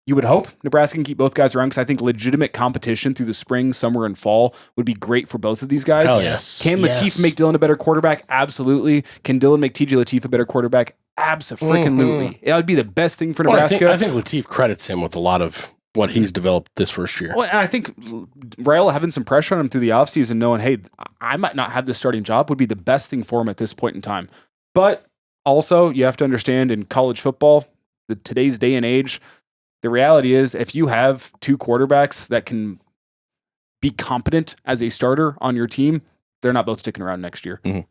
You would hope Nebraska can keep both guys around because I think legitimate competition through the spring, summer, and fall would be great for both of these guys. Hell yes. Can Latif make Dylan a better quarterback? Absolutely. Can Dylan make TJ Latif a better quarterback? Absolutely. It would be the best thing for Nebraska. I think Latif credits him with a lot of what he's developed this first year. Well, and I think Raiola having some pressure on him through the offseason, knowing, hey, I might not have this starting job, would be the best thing for him at this point in time. But also, you have to understand in college football, today's day and age, the reality is if you have 2 quarterbacks that can be competent as a starter on your team, they're not both sticking around next year. Mm-hmm.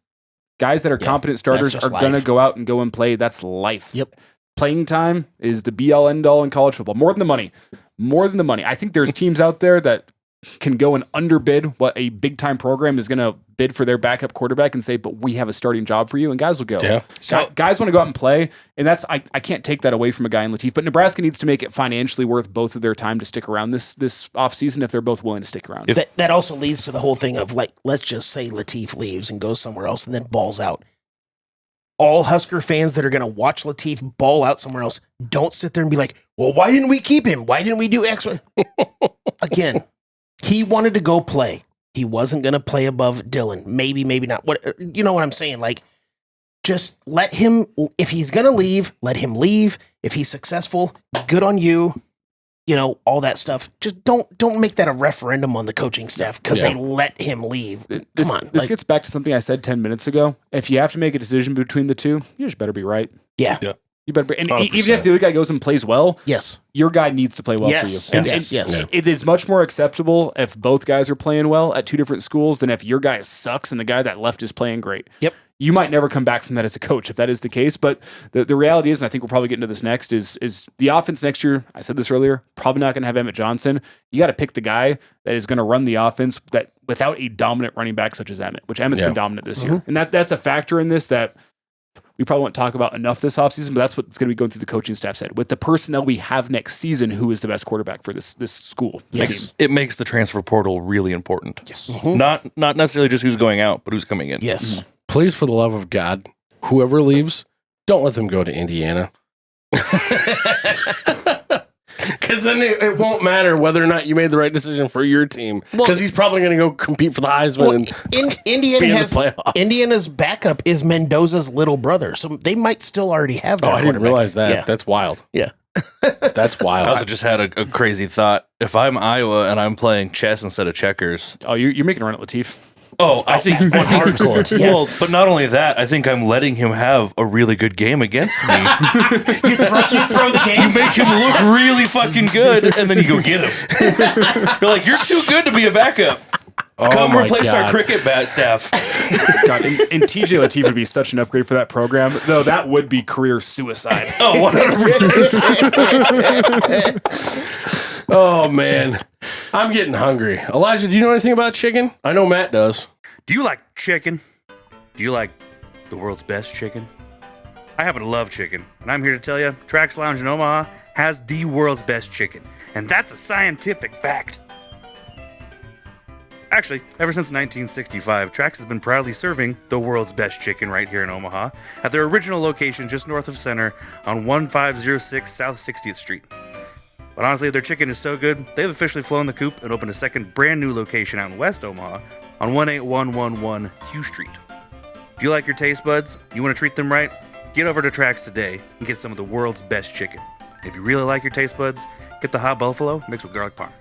Guys that are competent starters are going to go out and go and play. That's life. Yep. playing time is the be all end all in college football. More than the money. I think there's teams out there that can go and underbid what a big time program is going to bid for their backup quarterback and say, but we have a starting job for you. And guys will go. Yeah. So guys want to go out and play. And that's, I can't take that away from a guy in Latif, but Nebraska needs to make it financially worth both of their time to stick around this offseason if they're both willing to stick around. That also leads to the whole thing of, like, let's just say Latif leaves and goes somewhere else and then balls out. All Husker fans that are going to watch Latif ball out somewhere else, don't sit there and be like, well, why didn't we keep him? Why didn't we do X? Again, he wanted to go play. He wasn't going to play above Dylan. Maybe not. What, you know what I'm saying? Like, just let him, if he's going to leave, let him leave. If he's successful, good on you. You know, all that stuff. Just don't make that a referendum on the coaching staff because they let him leave. Come on. This gets back to something I said 10 minutes ago. If you have to make a decision between the two, you just better be right. Yeah. You better be, and 100%. even if the other guy goes and plays well, Yes. your guy needs to play well Yes. for you. Yes. It is much more acceptable if both guys are playing well at two different schools than if your guy sucks and the guy that left is playing great. Yep. You might never come back from that as a coach if that is the case. But the reality is, and I think we'll probably get into this next, is the offense next year, I said this earlier, probably not going to have Emmett Johnson. You got to pick the guy that is going to run the offense that without a dominant running back such as Emmett, which Emmett's been dominant this year. And that's a factor in this that we probably won't talk about enough this offseason, but that's what's going to be going through the coaching staff's head. With the personnel we have next season, who is the best quarterback for this school? This team? It makes the transfer portal really important. Yes. Not necessarily just who's going out, but who's coming in. Yes. Please, for the love of God, whoever leaves, don't let them go to Indiana. Because then it won't matter whether or not you made the right decision for your team. Because he's probably going to go compete for the Heisman. Indiana's backup is Mendoza's little brother, so they might still already have that. I didn't realize that. Yeah. That's wild. Yeah. That's wild. I also just had a crazy thought. If I'm Iowa and I'm playing chess instead of checkers. Oh, you're making a run at Latif. Oh, I think hardcore. Yes. Well, but not only that, I think I'm letting him have a really good game against me. You throw the game. You make him look really fucking good, and then you go get him. You're like, you're too good to be a backup. Come my replace God. our cricket bat staff. God, and TJ Latif would be such an upgrade for that program, though that would be career suicide. Oh, 100%. Oh, man. I'm getting hungry. Elijah, do you know anything about chicken? I know Matt does. Do you like chicken? Do you like the world's best chicken? I happen to love chicken, and I'm here to tell you, Trax Lounge in Omaha has the world's best chicken, and that's a scientific fact. Actually, ever since 1965, Trax has been proudly serving the world's best chicken right here in Omaha at their original location just north of Center on 1506 South 60th Street. But honestly, their chicken is so good, they've officially flown the coop and opened a second brand new location out in West Omaha on 18111 Hugh Street. If you like your taste buds, you want to treat them right, get over to Trax today and get some of the world's best chicken. If you really like your taste buds, get the hot buffalo mixed with garlic parm.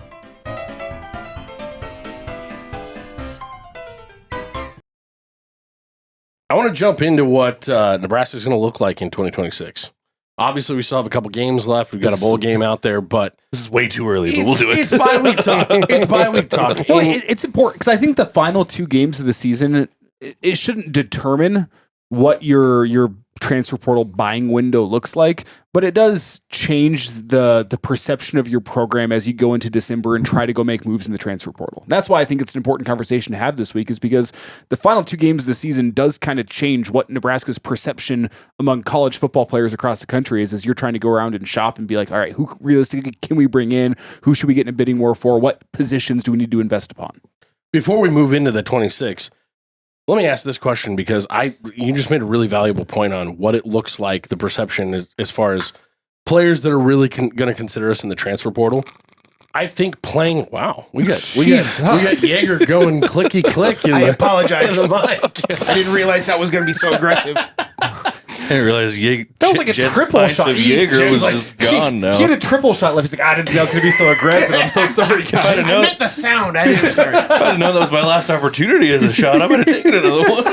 I want to jump into what Nebraska is going to look like in 2026. Obviously, we still have a couple games left. We've got a bowl game out there, but This is way too early, but we'll do it. It's bye-week talk. It's bye-week talk. Well, it's important because I think the final two games of the season, it shouldn't determine what your transfer portal buying window looks like, but it does change the perception of your program as you go into December and try to go make moves in the transfer portal. That's why I think it's an important conversation to have this week, is because the final two games of the season does kind of change what Nebraska's perception among college football players across the country is, as you're trying to go around and shop and be like, all right, who realistically can we bring in? Who should we get in a bidding war for? What positions do we need to invest upon? Before we move into the 26, let me ask this question, because you just made a really valuable point on what it looks like, the perception as far as players that are really going to consider us in the transfer portal. I think playing. Wow, we got Jaeger going clicky click. I apologize. In the mic. I didn't realize that was going to be so aggressive. I didn't realize That was like a triple shot. Jaeger was like, just gone now. He had a triple shot left. He's like, I didn't think I was going to be so aggressive. I'm so sorry, guys. I meant the sound. I didn't. Sorry. If I didn't know that was my last opportunity as a shot, I might have taken another one.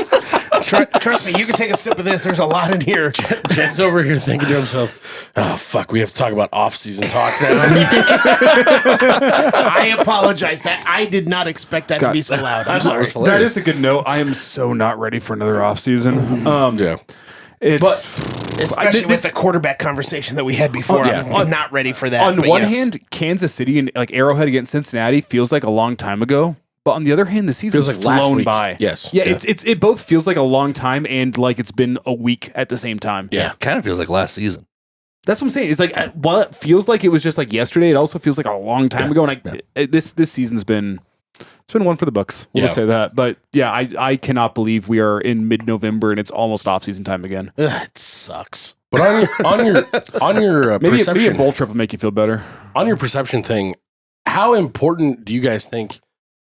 Trust me, you can take a sip of this. There's a lot in here. Jed's over here thinking to himself, "Oh fuck, we have to talk about off-season talk now." I apologize. That I did not expect that to be so loud. I'm sorry. That is a good note. I am so not ready for another offseason. Yeah. Especially with the quarterback conversation that we had before. I'm not ready for that. On one hand, Kansas City and like Arrowhead against Cincinnati feels like a long time ago. But on the other hand, the season's feels like last flown week. by. Yes. Yeah, it both feels like a long time and like it's been a week at the same time. Yeah. Kind of feels like last season. That's what I'm saying. It's like while it feels like it was just like yesterday, it also feels like a long time ago. And this season's been one for the books. We'll just say that. But yeah, I cannot believe we are in mid-November and it's almost off-season time again. It sucks. But on your Maybe perception, a bowl trip will make you feel better. On your perception thing, how important do you guys think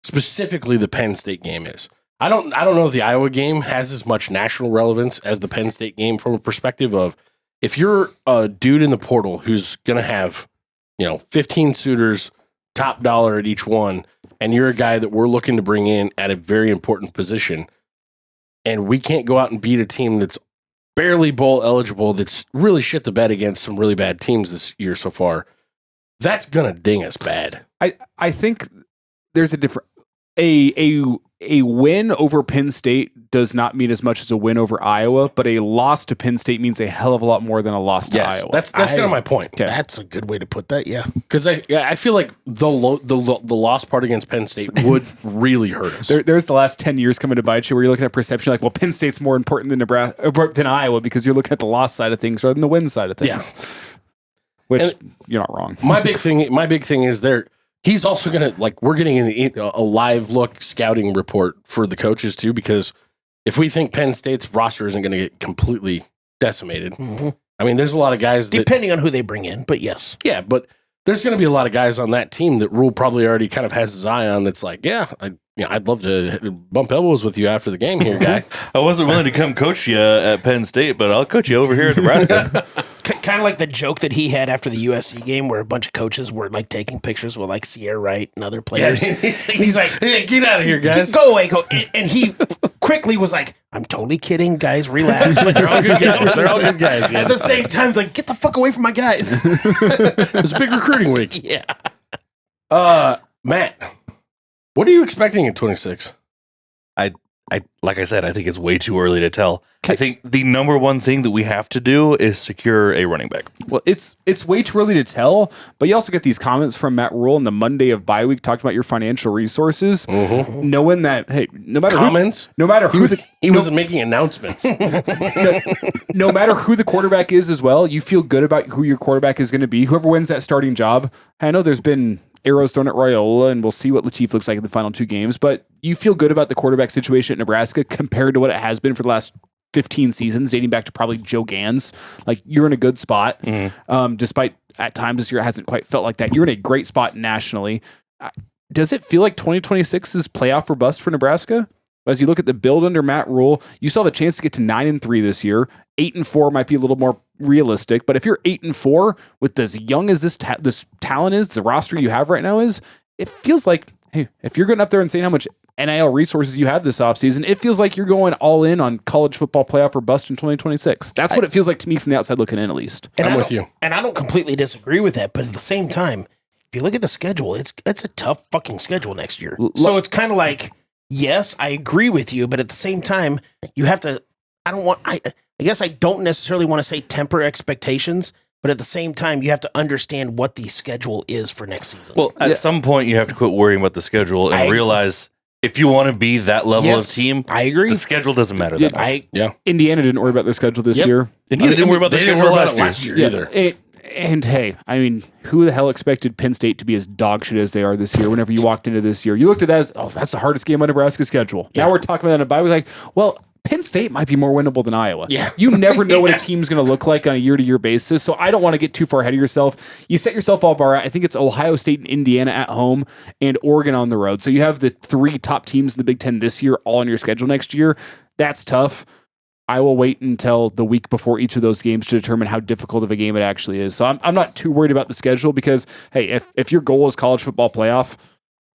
specifically the Penn State game is? I don't know if the Iowa game has as much national relevance as the Penn State game from a perspective of if you're a dude in the portal who's going to have, 15 suitors, top dollar at each one, and you're a guy that we're looking to bring in at a very important position, and we can't go out and beat a team that's barely bowl eligible, that's really shit the bed against some really bad teams this year so far, that's going to ding us bad. I think there's a different a win over Penn State does not mean as much as a win over Iowa, but a loss to Penn State means a hell of a lot more than a loss to Iowa. That's kind of my point. Okay. That's a good way to put that. Yeah, because I feel like the loss part against Penn State would really hurt us. There's the last 10 years coming to bite you where you're looking at perception like, well, Penn State's more important than than Iowa because you're looking at the loss side of things rather than the win side of things. Yeah. Which you're not wrong. My big thing is he's also going to, we're getting a live look scouting report for the coaches too, because if we think Penn State's roster isn't going to get completely decimated, I mean, there's a lot of guys depending on who they bring in, but yes. Yeah, but there's going to be a lot of guys on that team that Rule probably already kind of has his eye on that's like, I'd love to bump elbows with you after the game here, guy. I wasn't willing to come coach you at Penn State, but I'll coach you over here at Nebraska. Kind of like the joke that he had after the USC game where a bunch of coaches were taking pictures with Sierra Wright and other players. Yeah, he's like, hey, get out of here, guys. Go away. Go. And he quickly was like, I'm totally kidding, guys. Relax. But they're all good guys. They're all good guys. At the same time, it's like, get the fuck away from my guys. It's a big recruiting week. Yeah. Matt, what are you expecting in 26? Like I said, I think it's way too early to tell. I think the number one thing that we have to do is secure a running back. Well, it's way too early to tell, but you also get these comments from Matt Rule on the Monday of bye week talking about your financial resources, knowing that, hey, no matter who he wasn't making announcements. No matter who the quarterback is as well, you feel good about who your quarterback is going to be. Whoever wins that starting job, I know there's been arrows thrown at Raiola, and we'll see what Latif looks like in the final two games, but you feel good about the quarterback situation at Nebraska compared to what it has been for the last 15 seasons, dating back to probably Joe Gans. Like, you're in a good spot, despite at times this year it hasn't quite felt like that. You're in a great spot nationally. Does it feel like 2026 is playoff or bust for Nebraska? As you look at the build under Matt Rule, you still have a chance to get to 9-3 this year. 8-4 might be a little more realistic, but if you're 8-4 with as young as this talent is, the roster you have right now is, it feels like, hey, if you're going up there and saying how much NIL resources you have this offseason, it feels like you're going all in on college football playoff or bust in 2026. That's what it feels like to me from the outside looking in, at least. And I'm with you. And I don't completely disagree with that, but at the same time, if you look at the schedule, it's a tough fucking schedule next year. So it's kind of like, yes, I agree with you, but at the same time, you have to, I guess I don't necessarily want to say temper expectations, but at the same time, you have to understand what the schedule is for next season. Well, at some point, you have to quit worrying about the schedule and realize if you want to be that level of team, I agree. The schedule doesn't matter that much. Indiana didn't worry about their schedule this year. Indiana didn't worry about the schedule last year either. And hey, I mean, who the hell expected Penn State to be as dog shit as they are this year? Whenever you walked into this year, you looked at that as, that's the hardest game on Nebraska's schedule. Yeah. Now we're talking about that in a bye. We're like, well, Penn State might be more winnable than Iowa. Yeah. You never know what a team's going to look like on a year-to-year basis, so I don't want to get too far ahead of yourself. You set yourself all bar. I think it's Ohio State and Indiana at home and Oregon on the road. So you have the three top teams in the Big Ten this year all on your schedule next year. That's tough. I will wait until the week before each of those games to determine how difficult of a game it actually is. So I'm not too worried about the schedule because, hey, if your goal is college football playoff,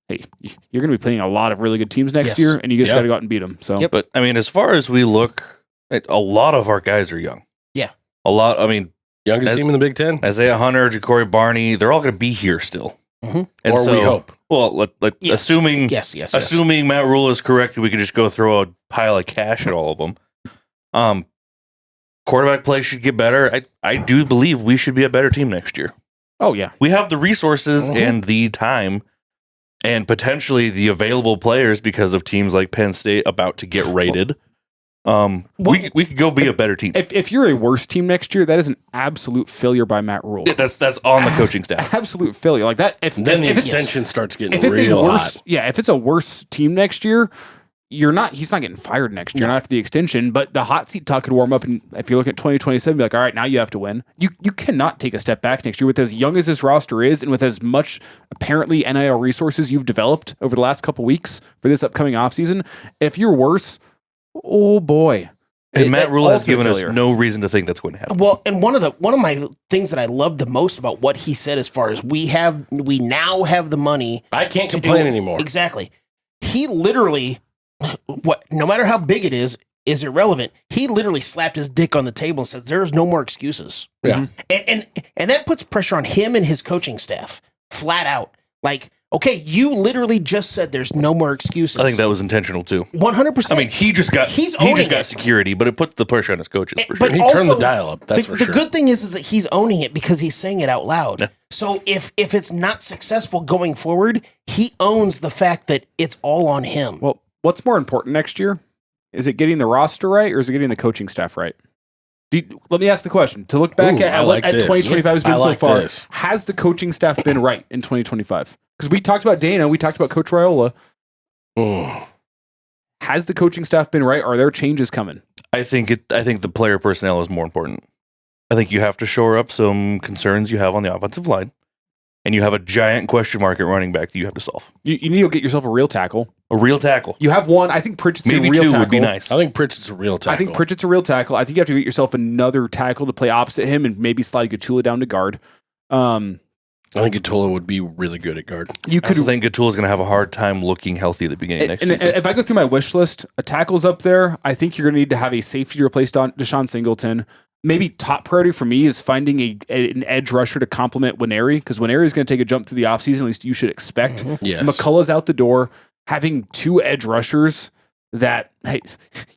hey, you're going to be playing a lot of really good teams next year, and you just got to go out and beat them. So, But I mean, as far as we look, a lot of our guys are young. Yeah, a lot. I mean, youngest team in the Big Ten, Isaiah Hunter, Ja'Cory Barney, they're all going to be here still. Mm-hmm. And or so, we hope. Well, assuming Matt Rule is correct, we could just go throw a pile of cash at all of them. quarterback play should get better. I do believe we should be a better team next year. Oh, yeah. We have the resources and the time and potentially the available players because of teams like Penn State about to get rated. We could go be a better team. If you're a worse team next year, that is an absolute failure by Matt Rule. Yeah, that's on the coaching staff. Absolute failure. Like that. If the it's- extension starts getting if it's real a worse, hot. yeah, if it's a worse team next year, he's not getting fired next year, not after the extension, but the hot seat talk could warm up. And if you look at 2027, be like, all right, now you have to win. You cannot take a step back next year with as young as this roster is and with as much apparently NIL resources you've developed over the last couple weeks for this upcoming offseason. If you're worse, oh boy. And Matt Rule has ultimate given failure. us no reason to think that's going to happen. Well, and one of my things that I love the most about what he said, as far as we now have the money. I can't to complain do- anymore. Exactly. He literally, no matter how big it is irrelevant. He literally slapped his dick on the table and said, "There's no more excuses." Yeah. And that puts pressure on him and his coaching staff, flat out. Like, okay, you literally just said there's no more excuses. I think that was intentional too. 100%. I mean, he just got it. security, but it puts the pressure on his coaches for sure. But He also, turned the dial up, that's for the sure. good thing is that he's owning it because he's saying it out loud. Yeah. So if it's not successful going forward, he owns the fact that it's all on him. Well, what's more important next year? Is it getting the roster right or is it getting the coaching staff right? Let me ask the question. To look back Ooh, at I what like this. 2025 has been I like so far, this. has the coaching staff been right in 2025? Because we talked about Dana, we talked about Coach Raiola. Has the coaching staff been right? Are there changes coming? I think the player personnel is more important. I think you have to shore up some concerns you have on the offensive line, and you have a giant question mark at running back that you have to solve. You need to go get yourself a real tackle. A real tackle. You have one. I think Pritchett's Maybe a real two tackle. would be nice. I think Pritchett's a real tackle. I think Pritchett's a real tackle. I think you have to get yourself another tackle to play opposite him and maybe slide Gatula down to guard. I think Gatula would be really good at guard. You I think Gatula is going to have a hard time looking healthy at the beginning of next and season. if I go through my wish list, a tackle's up there. I think you're going to need to have a safety to replace Deshaun Singleton. Maybe top priority for me is finding an edge rusher to complement Winery, because Winery is going to take a jump through the offseason, at least you should expect. Yes. McCullough's out the door. Having two edge rushers that, hey,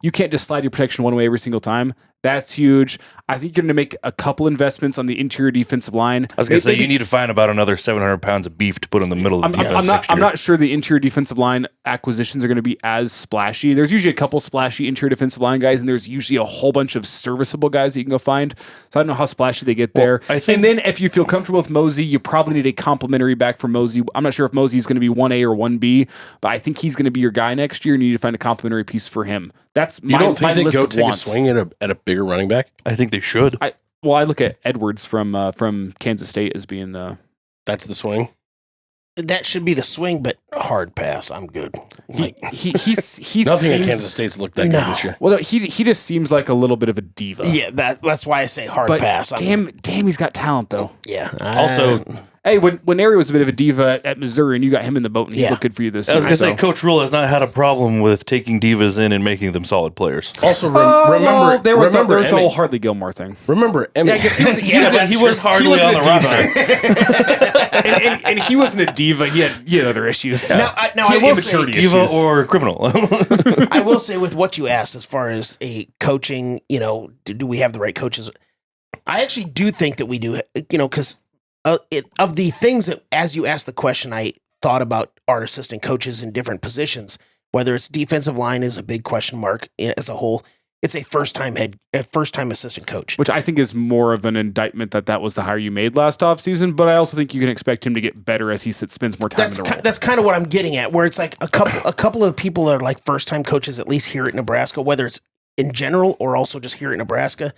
you can't just slide your protection one way every single time. That's huge. I think you're going to make a couple investments on the interior defensive line. I was going to say, you need to find about another 700 pounds of beef to put in the middle of the defense next year. I'm not sure the interior defensive line acquisitions are going to be as splashy. There's usually a couple splashy interior defensive line guys, and there's usually a whole bunch of serviceable guys that you can go find. So I don't know how splashy they get there. And then if you feel comfortable with Mosey, you probably need a complimentary back for Mosey. I'm not sure if Mosey is going to be 1A or 1B, but I think he's going to be your guy next year, and you need to find a complimentary piece for him. That's You my don't think they list go of take wants. a swing at a bigger running back? I think they should. I look at Edwards from Kansas State as being the. That's the swing. That should be the swing, but hard pass. I'm good. Like, He's Nothing at seems- Kansas State's looked that good No. this year. Well, no, he just seems like a little bit of a diva. yeah, that's why I say hard But pass. damn, he's got talent though. Yeah. Also, Hey, when Ari was a bit of a diva at Missouri, and you got him in the boat, and he's Yeah. looked good for you this I was year. going to say, Coach Rule has not had a problem with taking divas in and making them solid players. Also, Well, remember there was the Emmett. whole Hartley Gilmore thing, Remember Emmett. He was hardly on the roster. and he wasn't a diva. He had other issues. Now I He had will say, immaturity Diva issues. or criminal. I will say with what you asked as far as a coaching, do we have the right coaches? I actually do think that we do, because of the things that, as you asked the question, I thought about our assistant coaches in different positions, whether it's defensive line is a big question mark as a whole. It's a first time assistant coach. Which I think is more of an indictment that was the hire you made last offseason, but I also think you can expect him to get better as he spends more time in the role. That's kind of what I'm getting at, where it's like a couple of people are like first time coaches, at least here at Nebraska, whether it's in general or also just here at Nebraska.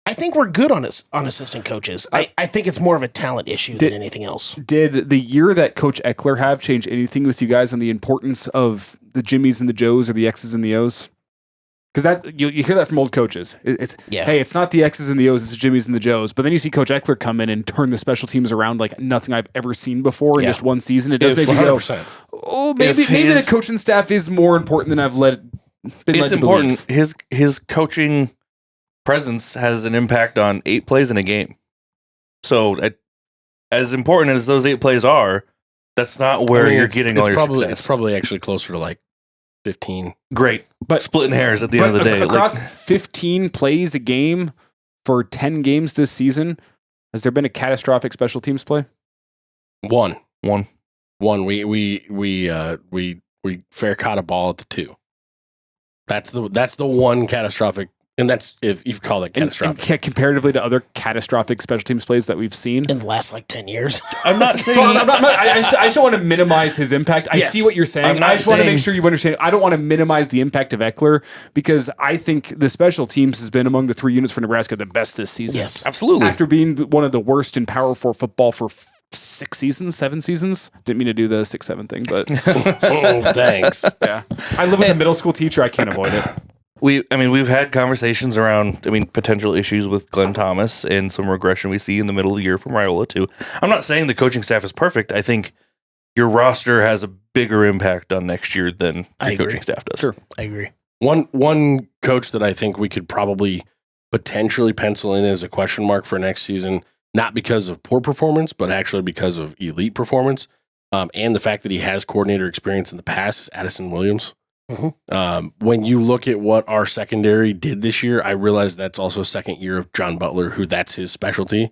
I think we're good on assistant coaches. I think it's more of a talent issue than anything else. Did the year that Coach Eckler have change anything with you guys on the importance of the Jimmies and the Joes or the X's and the O's? Because that you hear that from old coaches. Hey, it's not the X's and the O's, it's the Jimmies and the Joes. But then you see Coach Eckler come in and turn the special teams around like nothing I've ever seen before in just one season. It does make me go, 100%. maybe the coaching staff is more important than I've been led It's to important. believe. His coaching presence has an impact on 8 plays in a game. So, as important as those 8 plays are, that's not where you're getting all your success. It's probably actually closer to like 15. Great. But Splitting hairs at the end of the day. Across 15 plays a game for 10 games this season, has there been a catastrophic special teams play? One. One. We fair caught a ball at the 2. That's the one catastrophic, and that's if you call it catastrophic. And comparatively to other catastrophic special teams plays that we've seen. In the last 10 years. I'm not saying. So I just don't want to minimize his impact. I see what you're saying. I just want to make sure you understand. I don't want to minimize the impact of Eckler because I think the special teams has been among the 3 units for Nebraska the best this season. Yes, absolutely. After being one of the worst in Power 4 football for 6 seasons, 7 seasons. Didn't mean to do the 6-7 thing, but Oh, thanks. yeah. I live with a middle school teacher. I can't avoid it. We've had conversations around, potential issues with Glenn Thomas and some regression we see in the middle of the year from Raiola too. I'm not saying the coaching staff is perfect. I think your roster has a bigger impact on next year than the coaching staff does. Sure. I agree. One coach that I think we could probably potentially pencil in as a question mark for next season, not because of poor performance, but actually because of elite performance, and the fact that he has coordinator experience in the past, is Addison Williams. When you look at what our secondary did this year, I realize that's also second year of John Butler, who that's his specialty.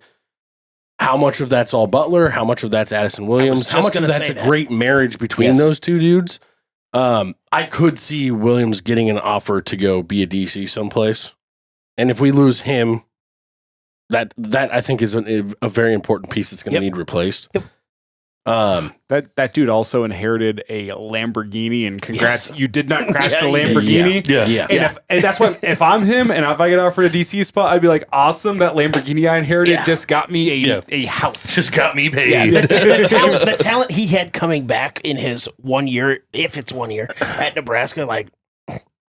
How much of that's all Butler? How much of that's Addison Williams? How much of that's a great marriage between those two dudes? I could see Williams getting an offer to go be a DC someplace. And if we lose him, that I think is a very important piece that's going to need replaced. That dude also inherited a Lamborghini, and congrats, you did not crash the Lamborghini. Yeah. And that's what, if I'm him and if I get offered a DC spot, I'd be like, awesome, that Lamborghini I inherited just got me a house. Just got me paid. Yeah, the talent he had coming back in his 1 year, if it's 1 year, at Nebraska,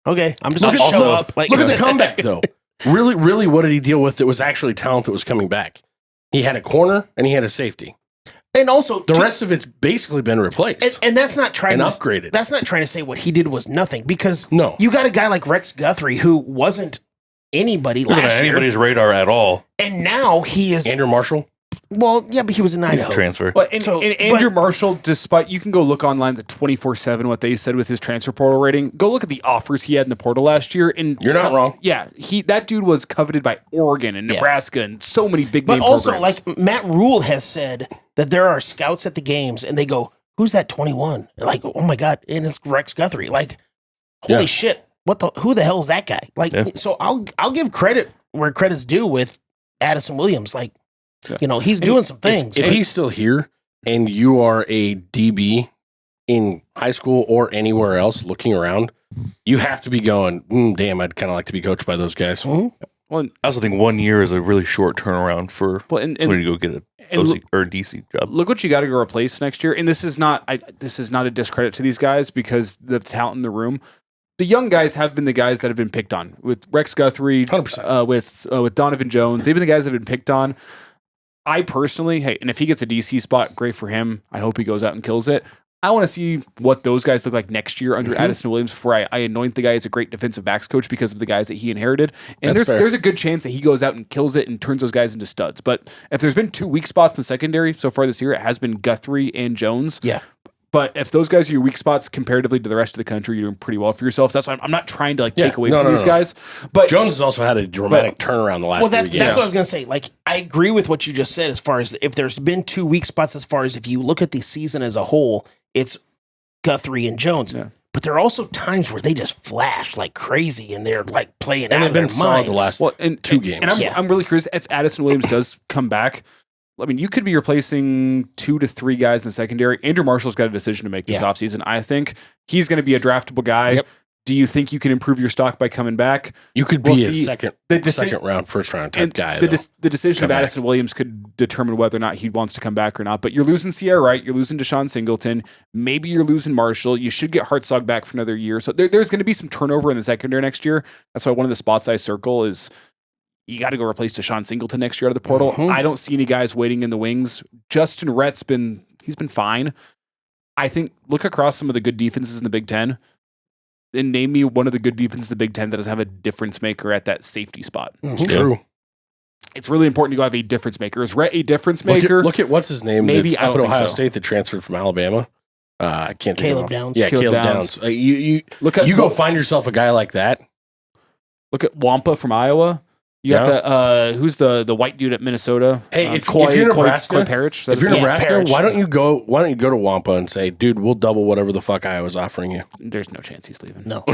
okay, I'm just going to show up. Look at the comeback, though. Really, what did he deal with that was actually talent that was coming back? He had a corner and he had a safety. And also, the rest of it's basically been replaced. And that's not trying to upgraded. That's not trying to say what he did was nothing, because no, you got a guy like Rex Guthrie who wasn't anybody last year. Anybody's radar at all. And now he is Andrew Marshall. Well, yeah, but he was in Idaho. He's a transfer. Well, and Andrew Marshall, despite, you can go look online the 24/7 what they said with his transfer portal rating. Go look at the offers he had in the portal last year, and you're not wrong. Yeah, that dude was coveted by Oregon and Nebraska and so many big name programs. But also, like Matt Rule has said that there are scouts at the games, and they go, "Who's that 21?" Like, oh my god, and it's Rex Guthrie. Like, holy shit, who the hell is that guy? Like, so I'll give credit where credit's due with Addison Williams. Like. He's doing some things. If he's still here and you are a DB in high school or anywhere else looking around, you have to be going, damn, I'd kind of like to be coached by those guys. Mm-hmm. Well, I also think 1 year is a really short turnaround for somebody to go get a OC or a DC job. Look what you got to go replace next year. And this is not a discredit to these guys because the talent in the room. The young guys have been the guys that have been picked on. With Rex Guthrie, 100%. With Donovan Jones, they've been the guys that have been picked on. I personally, and if he gets a DC spot, great for him. I hope he goes out and kills it. I want to see what those guys look like next year under Addison Williams before I anoint the guy as a great defensive backs coach because of the guys that he inherited. And there's a good chance that he goes out and kills it and turns those guys into studs. But if there's been 2 weak spots in the secondary so far this year, it has been Guthrie and Jones. Yeah. But if those guys are your weak spots comparatively to the rest of the country, you're doing pretty well for yourself. So that's why I'm not trying to take away from these guys. But Jones has also had a dramatic turnaround the last 3 games. That's what I was going to say. I agree with what you just said as far as if there's been 2 weak spots, as far as if you look at the season as a whole, it's Guthrie and Jones. Yeah. But there are also times where they just flash like crazy and they're playing out of their minds. The last 2 games. And I'm really curious if Addison Williams does come back. I mean, you could be replacing 2 to 3 guys in the secondary. Andrew Marshall's got a decision to make this offseason. I think he's going to be a draftable guy. Yep. Do you think you can improve your stock by coming back? You could be a second round, first round type guy. The decision of Addison Williams could determine whether or not he wants to come back or not. But you're losing Sierra Wright. You're losing Deshaun Singleton. Maybe you're losing Marshall. You should get Hartzog back for another year. So there's going to be some turnover in the secondary next year. That's why one of the spots I circle is you got to go replace Deshaun Singleton next year out of the portal. I don't see any guys waiting in the wings. Justin Rhett's been fine. I think look across some of the good defenses in the Big Ten and name me one of the good defenses in the Big Ten that does have a difference maker at that safety spot. True. It's really important to go have a difference maker. Is Rhett a difference maker? Look at what's his name? Maybe up at Ohio State that transferred from Alabama. I can't think Caleb of Downs. Yeah, Caleb Caleb Downs. Downs. You Look at go find yourself a guy like that. Look at Wampa from Iowa. You got the who's the white dude at Minnesota? Hey, if you're Nebraska, Coy Parrish, if you're Yeah, Nebraska, Parrish. why don't you go to Wampa and say, dude, we'll double whatever the fuck Iowa's offering you. there's no chance he's leaving. No.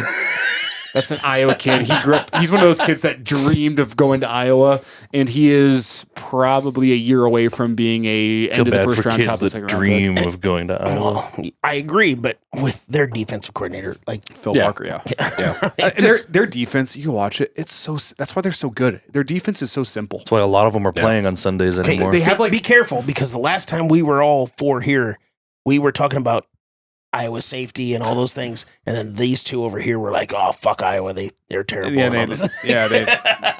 That's an Iowa kid. He grew up. He's one of those kids that dreamed of going to Iowa, and he is probably a year away from being a Feel end of the bad first for round, kids top of the that second round dream pick. of going to Iowa. Well, I agree, but with their defensive coordinator, like Phil Yeah. Parker, yeah. Yeah. And their defense, you watch it. It's so. That's why they're so good. Their defense is so simple. That's why a lot of them are playing on Sundays anymore. They have be careful because the last time we were all four here, we were talking about Iowa safety and all those things, and then these two over here were like, "Oh fuck Iowa, they're terrible." Yeah, and all this.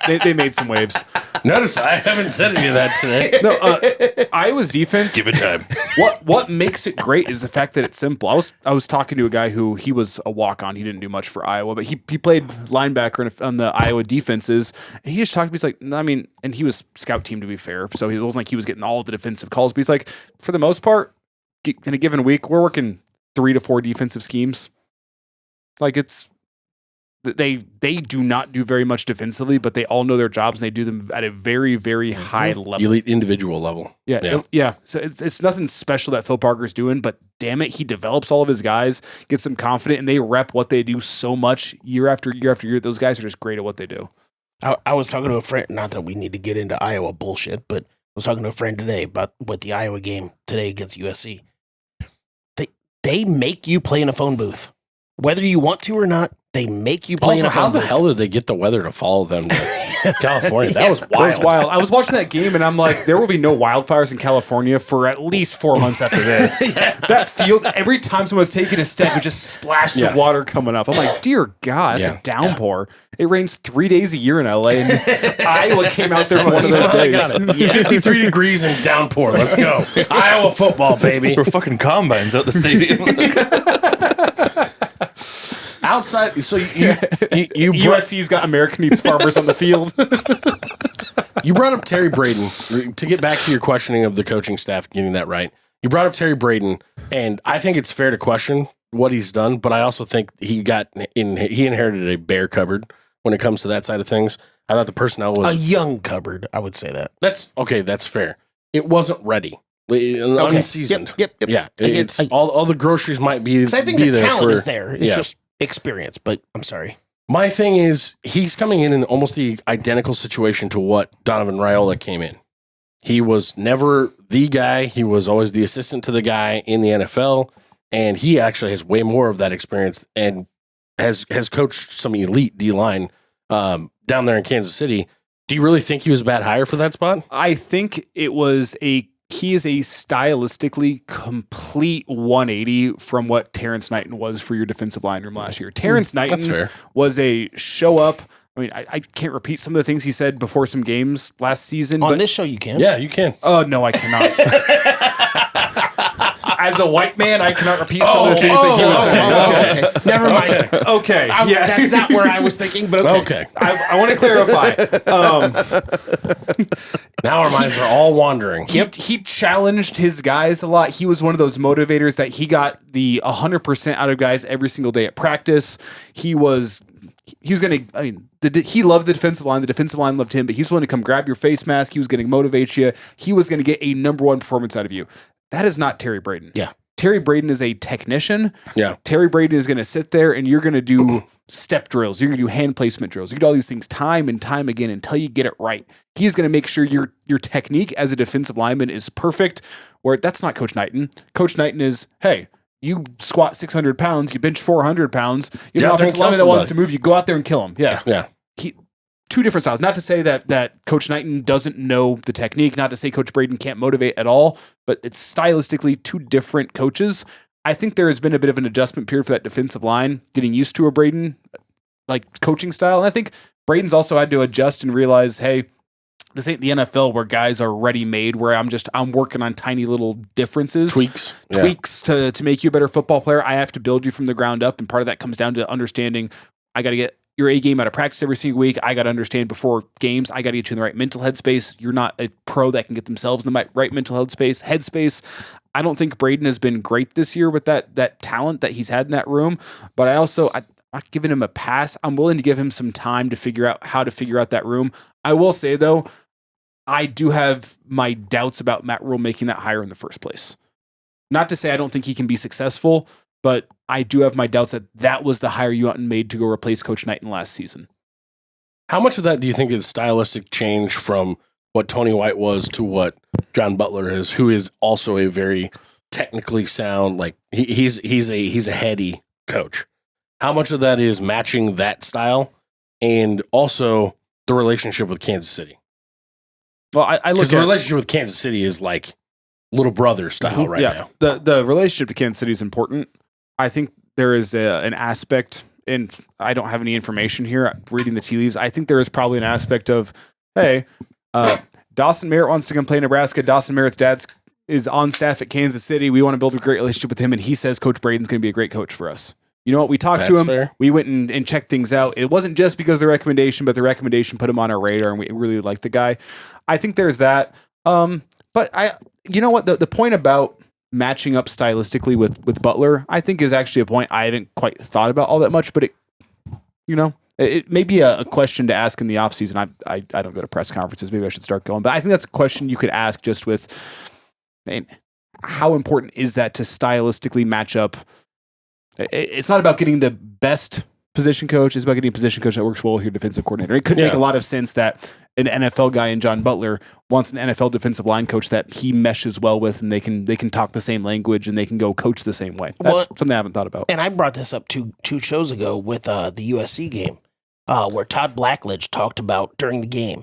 they made some waves. Notice I haven't said any of that today. No, Iowa's defense. Give it time. What makes it great is the fact that it's simple. I was talking to a guy who he was a walk on. He didn't do much for Iowa, but he played linebacker on the Iowa defenses, and he just talked to me. He's like, no, I mean, and he was scout team to be fair, so he wasn't like he was getting all of the defensive calls. But he's like, for the most part, in a given week, we're working 3 to 4 defensive schemes. Like they do not do very much defensively, but they all know their jobs and they do them at a very, very high level. Elite individual level. Yeah. So it's nothing special that Phil Parker's doing, but damn it, he develops all of his guys, gets them confident, and they rep what they do so much year after year after year. Those guys are just great at what they do. I was talking to a friend. Not that we need to get into Iowa bullshit, but I was talking to a friend today about what the Iowa game today against USC. They make you play in a phone booth, whether you want to or not. They make you play in Also, a phone how the booth. hell did they get the weather to follow them to California? That was It was wild. wild. I was watching that game and I'm like, there will be no wildfires in California for at least 4 months after this. That field, every time someone's taking a step, it just splashed Yeah. of water coming up. I'm like, dear God, it's Yeah. a downpour. It rains 3 days a year in LA, and Iowa came out there for one of those I days. got it. 53 degrees and downpour. Let's go. Iowa football, baby. We're fucking combines out the stadium. Outside, so you brought, USC's got American Eats farmers on the field. you brought up Terry Braden. To get back to your questioning of the coaching staff, getting that right, you brought up Terry Braden, and I think it's fair to question what he's done, but I also think he inherited a bare cupboard when it comes to that side of things. I thought the personnel was a young cupboard. I would say that. That's okay. That's fair. It wasn't ready. Unseasoned. Yep. Yeah. It's all the groceries might be. I think be the there talent for, is there. It's yeah. just experience. But I'm sorry. My thing is, he's coming in almost the identical situation to what Donovan Raiola came in. He was never the guy. He was always the assistant to the guy in the NFL, and he actually has way more of that experience and has coached some elite D-line down there in Kansas City. Do you really think he was a bad hire for that spot? I think he is a stylistically complete 180 from what Terrence Knighton was for your defensive line room last year. Terrence That's Knighton fair. was a show up. I mean, I can't repeat some of the things he said before some games last season. On but this show, you can. Yeah, you can. Oh, no, I cannot. As a white man, I cannot repeat some of the things that he was saying. Okay. Never mind. Okay. Yeah. That's not where I was thinking, but okay. I want to clarify. Now our minds are all wandering. He challenged his guys a lot. He was one of those motivators that he got the 100% out of guys every single day at practice. He was going to, I mean, he loved the defensive line. The defensive line loved him, but he was willing to come grab your face mask. He was going to motivate you. He was going to get a number one performance out of you. That is not Terry Braden. Yeah. Terry Braden is a technician. Yeah. Terry Braden is going to sit there and you're going to do step drills. You're going to do hand placement drills. You do all these things time and time again until you get it right. He's going to make sure your technique as a defensive lineman is perfect, where that's not Coach Knighton. Coach Knighton is, hey, you squat 600 pounds, you bench 400 pounds. You're an offensive lineman that wants to move. You go out there and kill him. Yeah. Yeah. Two different styles. Not to say that Coach Knighton doesn't know the technique, not to say Coach Braden can't motivate at all, but it's stylistically two different coaches. I think there has been a bit of an adjustment period for that defensive line, getting used to a Braden like coaching style. And I think Braden's also had to adjust and realize, hey, this ain't the NFL where guys are ready made, where I'm working on tiny little differences. Tweaks To make you a better football player. I have to build you from the ground up. And part of that comes down to understanding I got to get your A game out of practice every single week. I got to understand before games, I got to get you in the right mental headspace. You're not a pro that can get themselves in the right mental headspace. I don't think Braden has been great this year with that talent that he's had in that room, but I'm not giving him a pass. I'm willing to give him some time to figure out how to figure out that room. I will say, though, I do have my doubts about Matt Rule making that hire in the first place. Not to say I don't think he can be successful, but I do have my doubts that was the hire you went and made to go replace Coach Knighton last season. How much of that do you think is stylistic change from what Tony White was to what John Butler is, who is also a very technically sound, like he's a heady coach? How much of that is matching that style and also the relationship with Kansas City? Well, I look at the relationship with Kansas City is like little brother style right now. The relationship to Kansas City is important. I think there is an aspect, and I don't have any information here. I'm reading the tea leaves. I think there is probably an aspect of, hey, Dawson Merritt wants to come play Nebraska. Dawson Merritt's dad is on staff at Kansas City. We want to build a great relationship with him, and he says Coach Braden's going to be a great coach for us. You know what? We talked to him. Fair. We went and checked things out. It wasn't just because of the recommendation, but the recommendation put him on our radar, and we really liked the guy. I think there's that. But you know what? The point about matching up stylistically with Butler, I think is actually a point I haven't quite thought about all that much, but it may be a question to ask in the offseason. I don't go to press conferences. Maybe I should start going, but I think that's a question you could ask just with, how important is that to stylistically match up? It's not about getting the best position coach. It's about getting a position coach that works well with your defensive coordinator. It could make a lot of sense that an NFL guy in John Butler wants an NFL defensive line coach that he meshes well with, and they can talk the same language and they can go coach the same way. That's something I haven't thought about. And I brought this up two shows ago with the USC game, where Todd Blackledge talked about during the game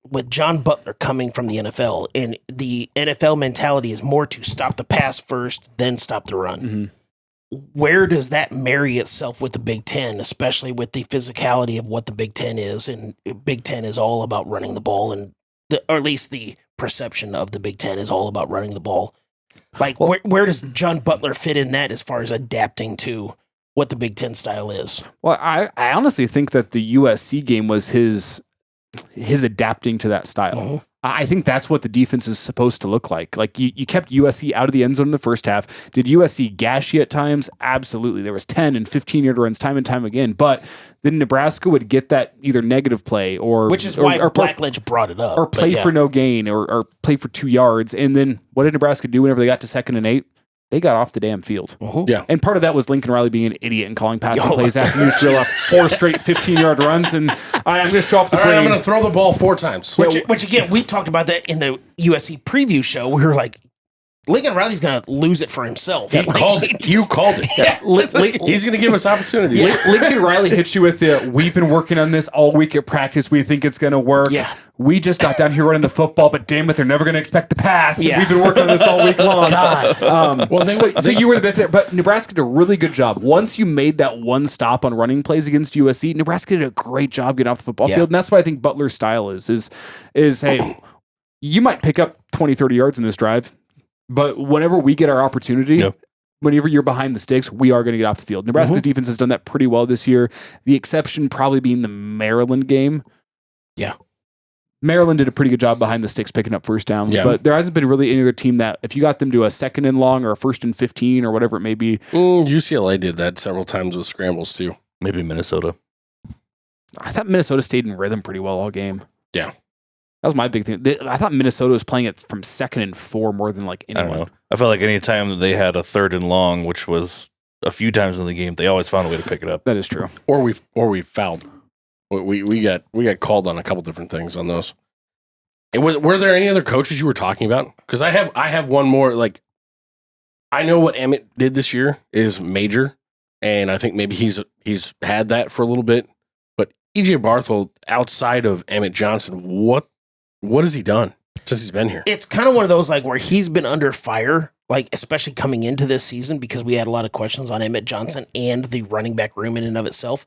with John Butler coming from the NFL, and the NFL mentality is more to stop the pass first, then stop the run. Mm-hmm. Where does that marry itself with the Big Ten, especially with the physicality of what the Big Ten is? And Big Ten is all about running the ball, or at least the perception of the Big Ten is all about running the ball. Like, where does John Butler fit in that as far as adapting to what the Big Ten style is? Well, I honestly think that the USC game was his adapting to that style. Mm-hmm. I think that's what the defense is supposed to look like. Like, you kept USC out of the end zone in the first half. Did USC gash you at times? Absolutely. There was 10 and 15-yard runs time and time again. But then Nebraska would get that either negative play or... Which is why Blackledge brought it up. Or play for no gain or play for 2 yards. And then what did Nebraska do whenever they got to 2nd and 8? They got off the damn field. Mm-hmm. Yeah. And part of that was Lincoln Riley being an idiot and calling passing plays after you drill off 4 straight 15-yard runs. And I'm going to show off the brain. I'm going to throw the ball 4 times. Which again, we talked about that in the USC preview show. We were like, Lincoln Riley's going to lose it for himself. You called it. Yeah. He's going to give us opportunities. Lincoln Riley hits you with the, we've been working on this all week at practice. We think it's going to work. Yeah. We just got down here running the football, but damn it, they're never going to expect the pass. Yeah. We've been working on this all week long. God. So you were the best there, but Nebraska did a really good job. Once you made that one stop on running plays against USC, Nebraska did a great job getting off the football field. And that's what I think Butler's style is hey, you might pick up 20, 30 yards in this drive, but whenever we get our opportunity, whenever you're behind the sticks, we are going to get off the field. Nebraska's defense has done that pretty well this year. The exception probably being the Maryland game. Yeah. Maryland did a pretty good job behind the sticks picking up first downs, but there hasn't been really any other team that if you got them to a 2nd and long or a 1st and 15 or whatever it may be. UCLA did that several times with scrambles too. Maybe Minnesota. I thought Minnesota stayed in rhythm pretty well all game. Yeah. That was my big thing. I thought Minnesota was playing it from 2nd and 4 more than like anyone. I don't know. I felt like any time that they had a 3rd and long, which was a few times in the game, they always found a way to pick it up. That is true. Or we fouled. We got called on a couple different things on those. And were there any other coaches you were talking about? Because I have one more. Like, I know what Emmett did this year is major, and I think maybe he's had that for a little bit. But EJ Barthel, outside of Emmett Johnson, what has he done since he's been here? It's kind of one of those like where he's been under fire, like especially coming into this season because we had a lot of questions on Emmett Johnson and the running back room in and of itself.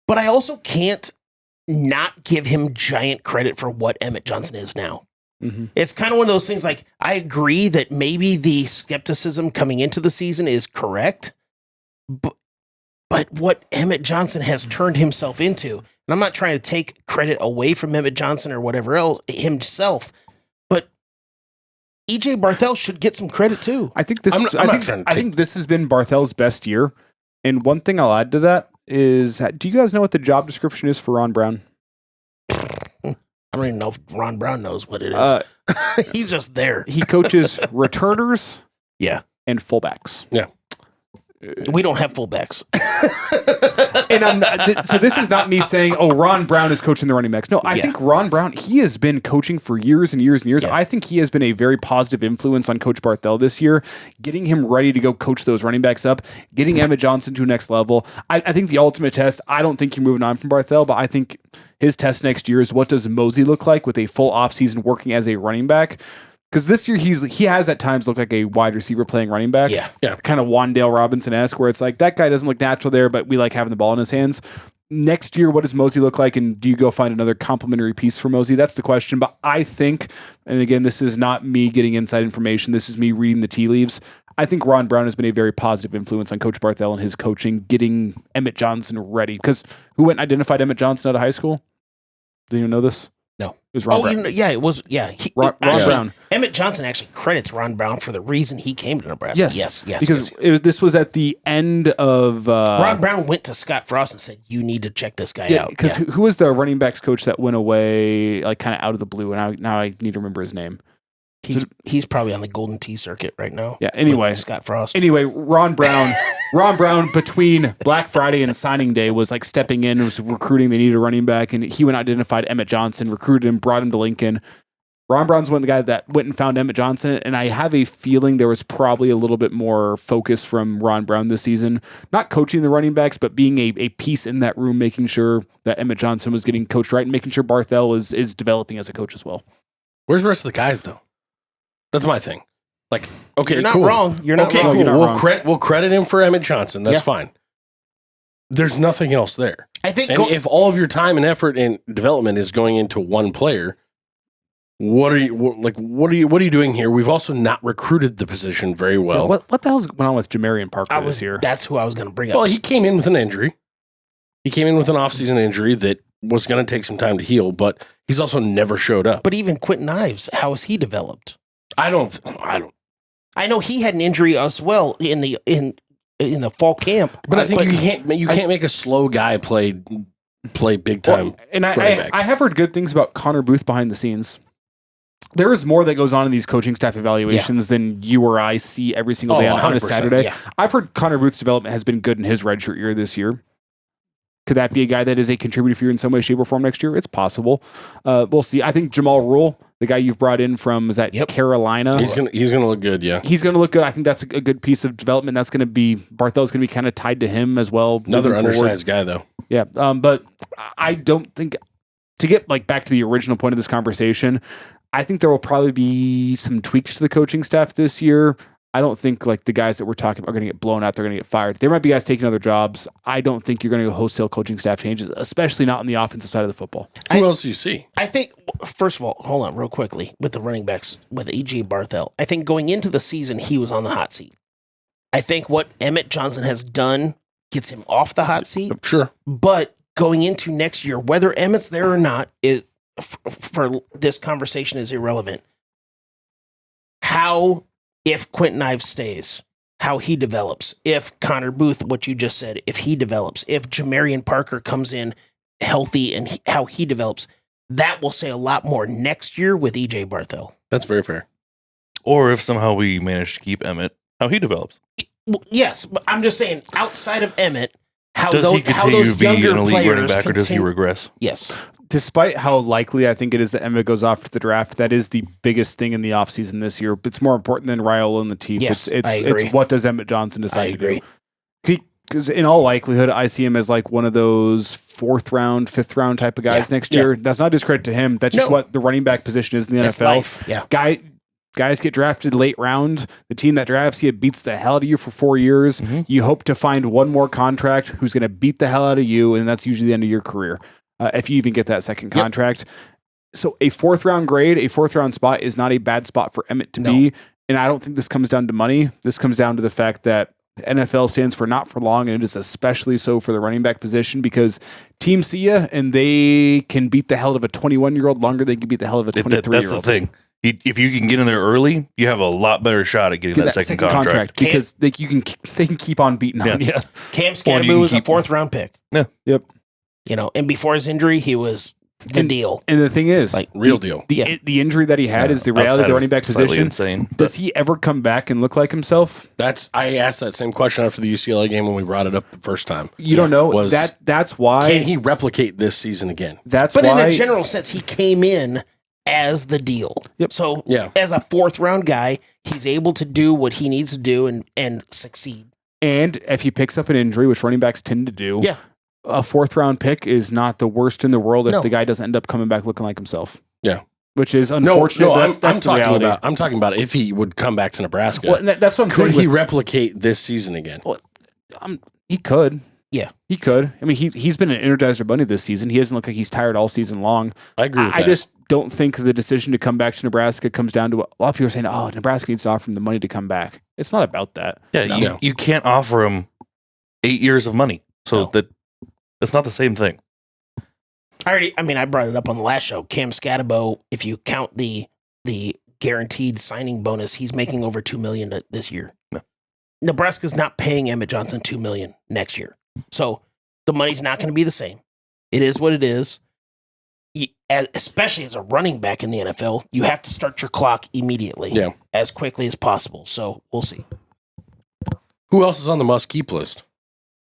But I also can't not give him giant credit for what Emmett Johnson is now. Mm-hmm. It's kind of one of those things like I agree that maybe the skepticism coming into the season is correct, but But what Emmett Johnson has turned himself into, and I'm not trying to take credit away from Emmett Johnson or whatever else himself, but EJ Barthel should get some credit too. I think I think this has been Barthel's best year. And one thing I'll add to that is, do you guys know what the job description is for Ron Brown? I don't even know if Ron Brown knows what it is. He's just there. He coaches returners, Yeah. and fullbacks. Yeah. We don't have fullbacks. And so this is not me saying, "Oh, Ron Brown is coaching the running backs." No, I think Ron Brown, he has been coaching for years and years and years. Yeah. I think he has been a very positive influence on Coach Barthel this year, getting him ready to go coach those running backs up, getting Emmett Johnson to a next level. I think the ultimate test, I don't think you're moving on from Barthel, but I think his test next year is, what does Mosey look like with a full offseason working as a running back? Because this year he has at times looked like a wide receiver playing running back. Yeah. Kind of Wandale Robinson-esque, where it's like, that guy doesn't look natural there, but we like having the ball in his hands. Next year, what does Mosey look like? And do you go find another complimentary piece for Mosey? That's the question. But I think, and again, this is not me getting inside information. This is me reading the tea leaves. I think Ron Brown has been a very positive influence on Coach Barthel and his coaching, getting Emmett Johnson ready. Because who went and identified Emmett Johnson out of high school? Do you know this? No. It was Ron Brown. It was. Yeah. Ron Brown. Emmett Johnson actually credits Ron Brown for the reason he came to Nebraska. Yes. Because this was at the end of... Ron Brown went to Scott Frost and said, "You need to check this guy out." Because who was the running backs coach that went away, like kind of out of the blue? And now I need to remember his name. He's probably on the Golden Tee circuit right now. Yeah. Anyway, Scott Frost. Anyway, Ron Brown between Black Friday and signing day was like stepping in, was recruiting. They needed a running back, and he went and identified Emmett Johnson, recruited him, brought him to Lincoln. Ron Brown's one of the guy that went and found Emmett Johnson, and I have a feeling there was probably a little bit more focus from Ron Brown this season, not coaching the running backs, but being a piece in that room, making sure that Emmett Johnson was getting coached right, and making sure Barthel is developing as a coach as well. Where's the rest of the guys, though? That's my thing. Like, okay, You're not cool. wrong. You're not okay, wrong. Cool. You're not wrong. We'll credit him for Emmett Johnson. That's fine. There's nothing else there. I think if all of your time and effort and development is going into one player, what are you doing here? We've also not recruited the position very well. What the hell's going on with Jamarian Parker this year? That's who I was going to bring up. Well, he came in with an injury. He came in with an offseason injury that was going to take some time to heal, but he's also never showed up. But even Quentin Ives, how has he developed? I don't. I know he had an injury as well in the fall camp. But I think you can't make a slow guy play big time. Well, and I have heard good things about Connor Booth behind the scenes. There is more that goes on in these coaching staff evaluations than you or I see every single day on a Saturday. Yeah. I've heard Connor Booth's development has been good in his redshirt year this year. Could that be a guy that is a contributor for you in some way, shape, or form next year? It's possible. We'll see. I think Jamal Rule, the guy you've brought in from, is that Carolina? He's gonna look good. Yeah, he's gonna look good. I think that's a good piece of development. That's gonna be Barthel's gonna be kind of tied to him as well. Another undersized guy, though. Yeah, but I don't think, to get back to the original point of this conversation, I think there will probably be some tweaks to the coaching staff this year. I don't think the guys that we're talking about are going to get blown out. They're going to get fired. There might be guys taking other jobs. I don't think you're going to go wholesale coaching staff changes, especially not on the offensive side of the football. Who else do you see? I think, first of all, hold on real quickly with the running backs, with E.J. Barthel. I think going into the season, he was on the hot seat. I think what Emmett Johnson has done gets him off the hot seat. Sure. But going into next year, whether Emmett's there or not, for this conversation is irrelevant. If Quentin Ives stays, how he develops. If Connor Booth, what you just said, if he develops. If Jamarian Parker comes in healthy and how he develops, that will say a lot more next year with E.J. Barthel. That's very fair. Or if somehow we manage to keep Emmett, how he develops. Yes, but I'm just saying, outside of Emmett, how does he continue to be an elite running back, or does he regress? Yes. Despite how likely I think it is that Emmett goes off to the draft, that is the biggest thing in the offseason this year. It's more important than Raiola and the Teef. Yes, I agree. It's what does Emmett Johnson decide I agree. to do? Because in all likelihood, I see him as one of those 4th round, 5th round type of guys next year. That's not discredit to him. That's just what the running back position is in the NFL. Life. Yeah. Guys get drafted late round. The team that drafts you beats the hell out of you for 4 years. Mm-hmm. You hope to find one more contract who's going to beat the hell out of you, and that's usually the end of your career. If you even get that second contract. So a 4th round grade, a 4th round spot is not a bad spot for Emmett to be. And I don't think this comes down to money. This comes down to the fact that NFL stands for not for long, and it is especially so for the running back position because teams see you and they can beat the hell out of a 21-year-old longer than they can beat the hell out of a 23-year-old. That's the thing. If you can get in there early, you have a lot better shot at getting that second contract because they can keep on beating on you. Cam Scadaboo was a 4th-round pick. Yeah. Yep. And before his injury, he was the deal. And the thing is, real deal. The injury that he had is the reality of the running back position. Insane. Does he ever come back and look like himself? I asked that same question after the UCLA game when we brought it up the first time. You don't know. That's why. Can he replicate this season again? But in a general sense, he came in as the deal. Yep. So as a 4th-round guy, he's able to do what he needs to do and succeed. And if he picks up an injury, which running backs tend to do, a 4th-round pick is not the worst in the world if the guy doesn't end up coming back looking like himself. Yeah. Which is unfortunate. No, that's I'm the talking reality. about. I'm talking about if he would come back to Nebraska. Well, that's what I'm saying. Could he replicate this season again? Well, he could. Yeah, he could. I mean, he's been an Energizer Bunny this season. He doesn't look like he's tired all season long. I agree with that. I just don't think the decision to come back to Nebraska comes down to a lot of people are saying, "Oh, Nebraska needs to offer him the money to come back." It's not about that. Yeah, you can't offer him 8 years of money, so that's not the same thing. I brought it up on the last show. Cam Scadaboo, if you count the guaranteed signing bonus, he's making over $2 million this year. No. Nebraska's not paying Emmett Johnson $2 million next year, so the money's not going to be the same. It is what it is. Especially as a running back in the NFL, you have to start your clock immediately, as quickly as possible. So we'll see. Who else is on the must-keep list?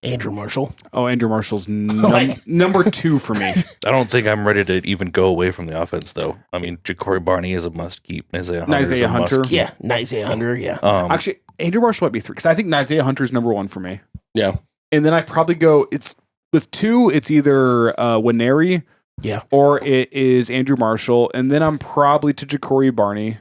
Andrew Marshall. Oh, Andrew Marshall's number 2 for me. I don't think I'm ready to even go away from the offense, though. I mean, Ja'Cory Barney is a must-keep. Isaiah Hunter. Yeah, Isaiah Hunter, yeah. Actually, Andrew Marshall might be 3, because I think Isaiah Hunter's number 1 for me. Yeah. And then I probably go, with 2, it's either Winery or it is Andrew Marshall, and then I'm probably to Ja'Cory Barney.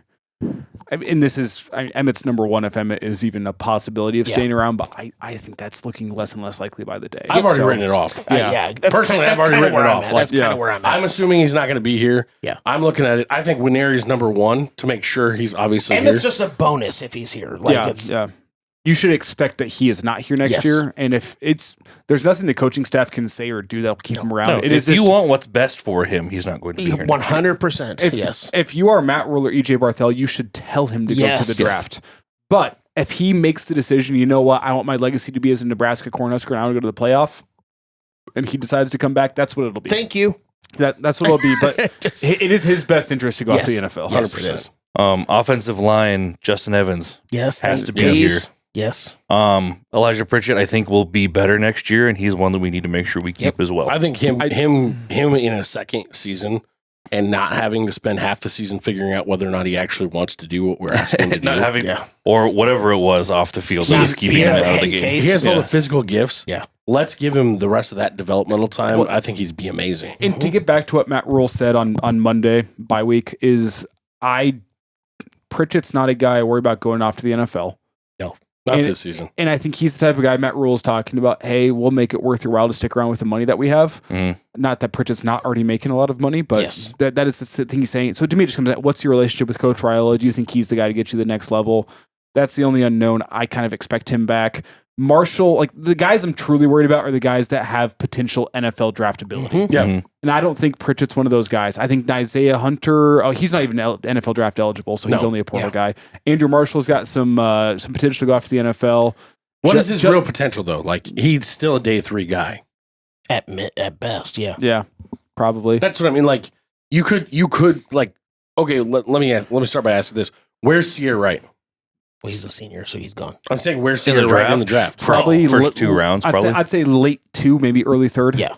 And this is Emmett's number 1 if Emmett is even a possibility of staying around, but I think that's looking less and less likely by the day. I've already written it off. Personally, I've already written it off. That's kind of where I'm at. I'm assuming he's not going to be here. Yeah. I'm looking at it. I think Winery's number 1 to make sure he's obviously here. Emmett's just a bonus if he's here. You should expect that he is not here next year, and if there's nothing the coaching staff can say or do that'll keep him around. No, if you want what's best for him, he's not going to be here. 100%. Yes. If you are Matt Rule or EJ Barthel, you should tell him to go to the draft. But if he makes the decision, you know what, I want my legacy to be as a Nebraska Cornhusker, and I want to go to the playoff, and he decides to come back, that's what it'll be. Thank you. That's what it'll be. But it is his best interest to go off to the NFL. 100%. Offensive line, Justin Evans. Yes, has to be here. Yes. Elijah Pritchett, I think, will be better next year, and he's one that we need to make sure we keep as well. I think him in a second season and not having to spend half the season figuring out whether or not he actually wants to do what we're asking him to do. Or whatever it was off the field that is keeping him out of the game. He has all the physical gifts. Yeah. Let's give him the rest of that developmental time. I think he'd be amazing. And to get back to what Matt Rule said on Monday bye week is Pritchett's not a guy I worry about going off to the NFL. Not this season. And I think he's the type of guy Matt Rule is talking about, hey, we'll make it worth your while to stick around with the money that we have. Not that Pritchett's not already making a lot of money, but that is the thing he's saying. So to me, it just comes down, what's your relationship with Coach Raiola? Do you think he's the guy to get you to the next level? That's the only unknown. I kind of expect him back. Marshall, like the guys I'm truly worried about are the guys that have potential NFL draftability. And I don't think Pritchett's one of those guys. I think Isaiah Hunter, he's not even NFL draft eligible, so he's only a portal guy. Andrew Marshall's got some potential to go after the NFL. What is his real potential though? Like he's still a day 3 guy at best. Yeah, probably. That's what I mean. Like you could like okay. Let me start by asking this: where's Sierra Wright? Well, he's a senior, so he's gone. I'm saying where's Sierra Wright in the draft? Probably first 2 rounds. I'd say late 2, maybe early 3rd. Yeah.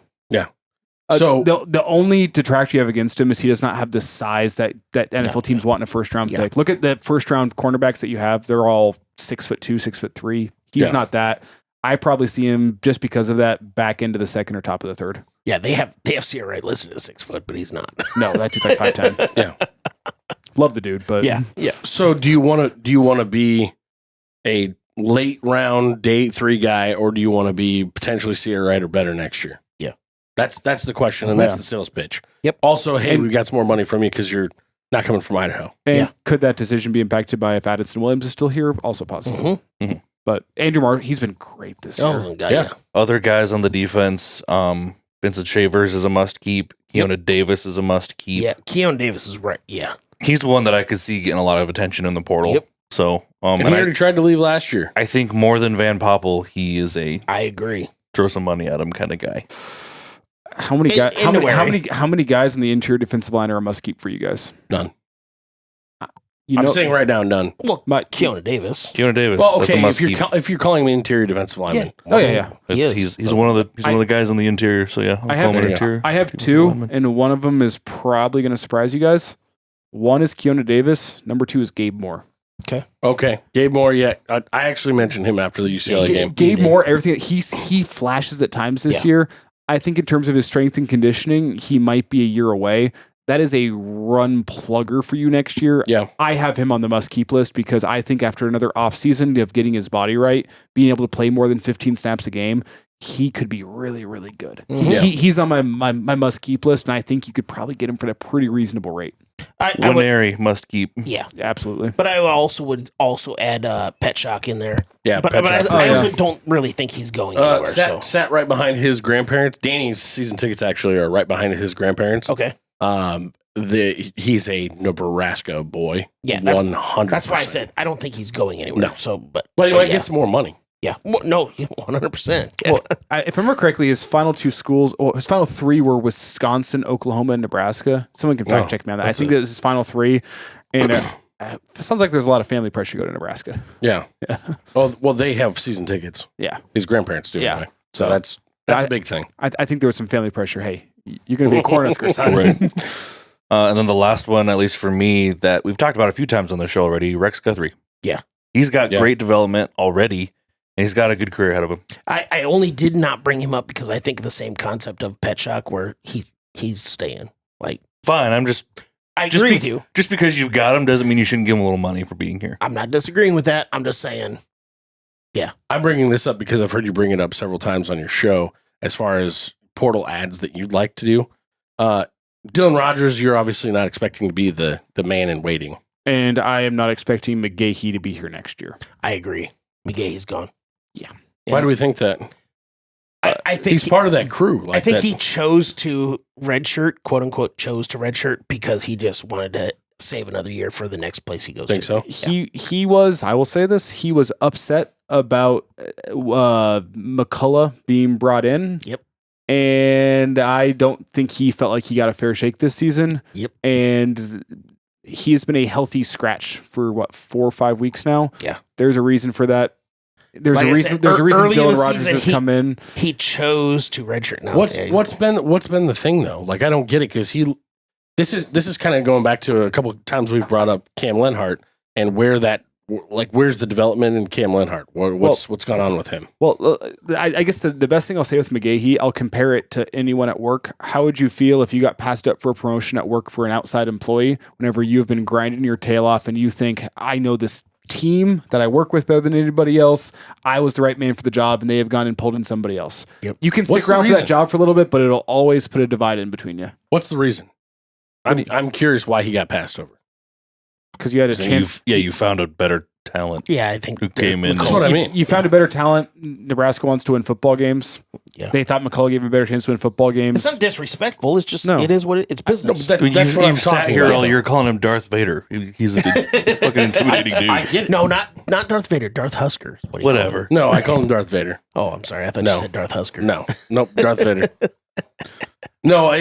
So the only detractor you have against him is he does not have the size that NFL teams want in a first round pick. Look at the first round cornerbacks that you have; they're all 6'2", 6'3". He's not that. I probably see him just because of that back into the second or top of the 3rd. Yeah, they have Sierra Wright listed as 6 foot, but he's not. No, that dude's like 5'10". Yeah, love the dude, but yeah. So do you want to be a late round day 3 guy, or do you want to be potentially Sierra Wright or better next year? Yeah, that's the question, and that's the sales pitch. Yep. Also, hey, we got some more money from you because you're not coming from Idaho. And could that decision be impacted by if Addison Williams is still here? Also possible. But Andrew Marr, he's been great this year. Oh, God, yeah. Other guys on the defense, Vincent Shavers is a must keep. Keona Davis is a must keep. Yeah, Keon Davis is right. Yeah. He's the one that I could see getting a lot of attention in the portal. Yep. So, and he already tried to leave last year. I think more than Van Poppel, he is a I agree. throw some money at him kind of guy. How many guys? How many guys in the interior defensive line are a must keep for you guys? None. You I'm know, saying right now, none. Well, Keona Davis. Keona Davis. Well, that's a okay, must if keep. you're calling me interior defensive lineman. Oh yeah. He's one of the guys on the interior. So yeah, I have two, and one of them is probably going to surprise you guys. One is Keona Davis. Number 2 is Gabe Moore. Okay. Gabe Moore, yeah. I actually mentioned him after the UCLA game. Gabe Moore, everything he flashes at times this year. I think in terms of his strength and conditioning, he might be a year away. That is a run plugger for you next year. Yeah. I have him on the must-keep list because I think after another offseason of getting his body right, being able to play more than 15 snaps a game, he could be really, really good. Mm-hmm. He's on my must-keep list, and I think you could probably get him for a pretty reasonable rate. Winery must keep. Yeah. Absolutely. But I would also add Pet Shock in there. Yeah, but I also don't really think he's going anywhere. Sat right behind his grandparents. Danny's season tickets actually are right behind his grandparents. Okay. He's a Nebraska boy. Yeah, 100%. That's why I said I don't think he's going anywhere. No. So, but he might get some more money. Yeah. No, 100%. Well, if I remember correctly, his final 2 schools, his final 3 were Wisconsin, Oklahoma, and Nebraska. Someone can fact check me on that. I think that was his final 3. And it sounds like there's a lot of family pressure to go to Nebraska. Yeah. Well, they have season tickets. Yeah. His grandparents do. Yeah. Anyway. So that's a big thing. I think there was some family pressure. Hey, you're going to be a Cornhusker, son. Right. And then the last one, at least for me, that we've talked about a few times on the show already, Rex Guthrie. Yeah. He's got great development already. And he's got a good career ahead of him. I only did not bring him up because I think the same concept of Pet Shock where he's staying. Like, fine, I agree with you. Just because you've got him doesn't mean you shouldn't give him a little money for being here. I'm not disagreeing with that. I'm just saying, yeah. I'm bringing this up because I've heard you bring it up several times on your show as far as portal ads that you'd like to do. Dylan Rogers, you're obviously not expecting to be the man in waiting. And I am not expecting McGahee to be here next year. I agree. McGahee's gone. Yeah. Why do we think that? I think he's part of that crew. I think he chose to redshirt, quote unquote, chose to redshirt because he just wanted to save another year for the next place he goes think to. so? He was, I will say this, he was upset about McCullough being brought in. Yep. And I don't think he felt like he got a fair shake this season. Yep. And he's been a healthy scratch for 4 or 5 weeks now. Yeah. There's a reason for that. There's Like a I reason. said, There's a reason early in Dylan the Rogers season, has come in. He chose to redshirt now. What's been the thing though? Like I don't get it because this is kind of going back to a couple of times we've brought up Cam Lenhart and where's the development in Cam Lenhart? What's gone on with him? Well, I guess the best thing I'll say with McGahee, I'll compare it to anyone at work. How would you feel if you got passed up for a promotion at work for an outside employee whenever you've been grinding your tail off and you think, I know this team that I work with better than anybody else. I was the right man for the job and they have gone and pulled in somebody else. Yep. You can stick around for that job for a little bit, but it'll always put a divide in between you. What's the reason? I'm curious why he got passed over. Because you had a chance. You found a better talent. Yeah, I think who came in. That's what I mean. You found a better talent. Nebraska wants to win football games. Yeah. They thought McCullough gave him a better chance to win football games. It's not disrespectful. It's just it is what it's business. No, that's what I'm sat talking here about. all year calling him Darth Vader. He's a fucking intimidating dude. I get it. No, not Darth Vader. Darth Husker. What do you Whatever. No, I call him Darth Vader. call him? Oh, I'm sorry. I thought No. you said Darth Husker. No, nope, Darth Vader. No,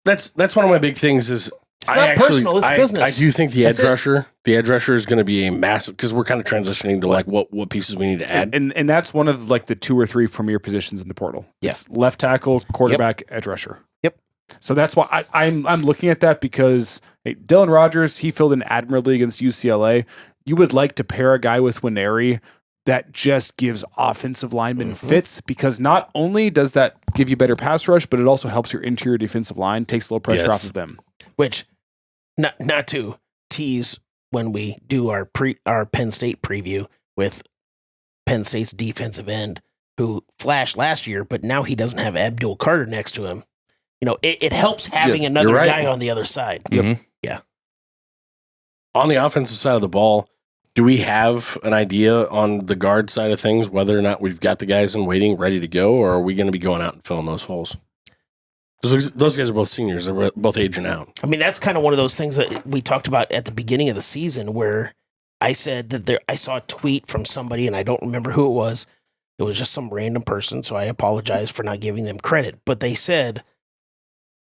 that's one of my big things is It's not personal, it's business. I do think the That's edge rusher is going to be a massive because we're kind of transitioning to like what pieces we need to add. And that's one of like the 2 or 3 premier positions in the portal. Yeah. It's left tackle, quarterback, edge rusher. Yep. So that's why I'm looking at that because Dylan Rogers, he filled in admirably against UCLA. You would like to pair a guy with Winery that just gives offensive linemen fits because not only does that give you better pass rush, but it also helps your interior defensive line, takes a little pressure off of them. Which, not to tease when we do our Penn State preview with Penn State's defensive end who flashed last year, but now he doesn't have Abdul Carter next to him. You know, it helps having another you're right. guy on the other side. Yep. Yeah. On the offensive side of the ball, Do we have an idea on the guard side of things, whether or not we've got the guys in waiting, ready to go, or are we going to be going out and filling those holes? Those guys are both seniors. They're both aging out. I mean, that's kind of one of those things that we talked about at the beginning of the season where I said that I saw a tweet from somebody, and I don't remember who it was. It was just some random person, so I apologize for not giving them credit. But they said,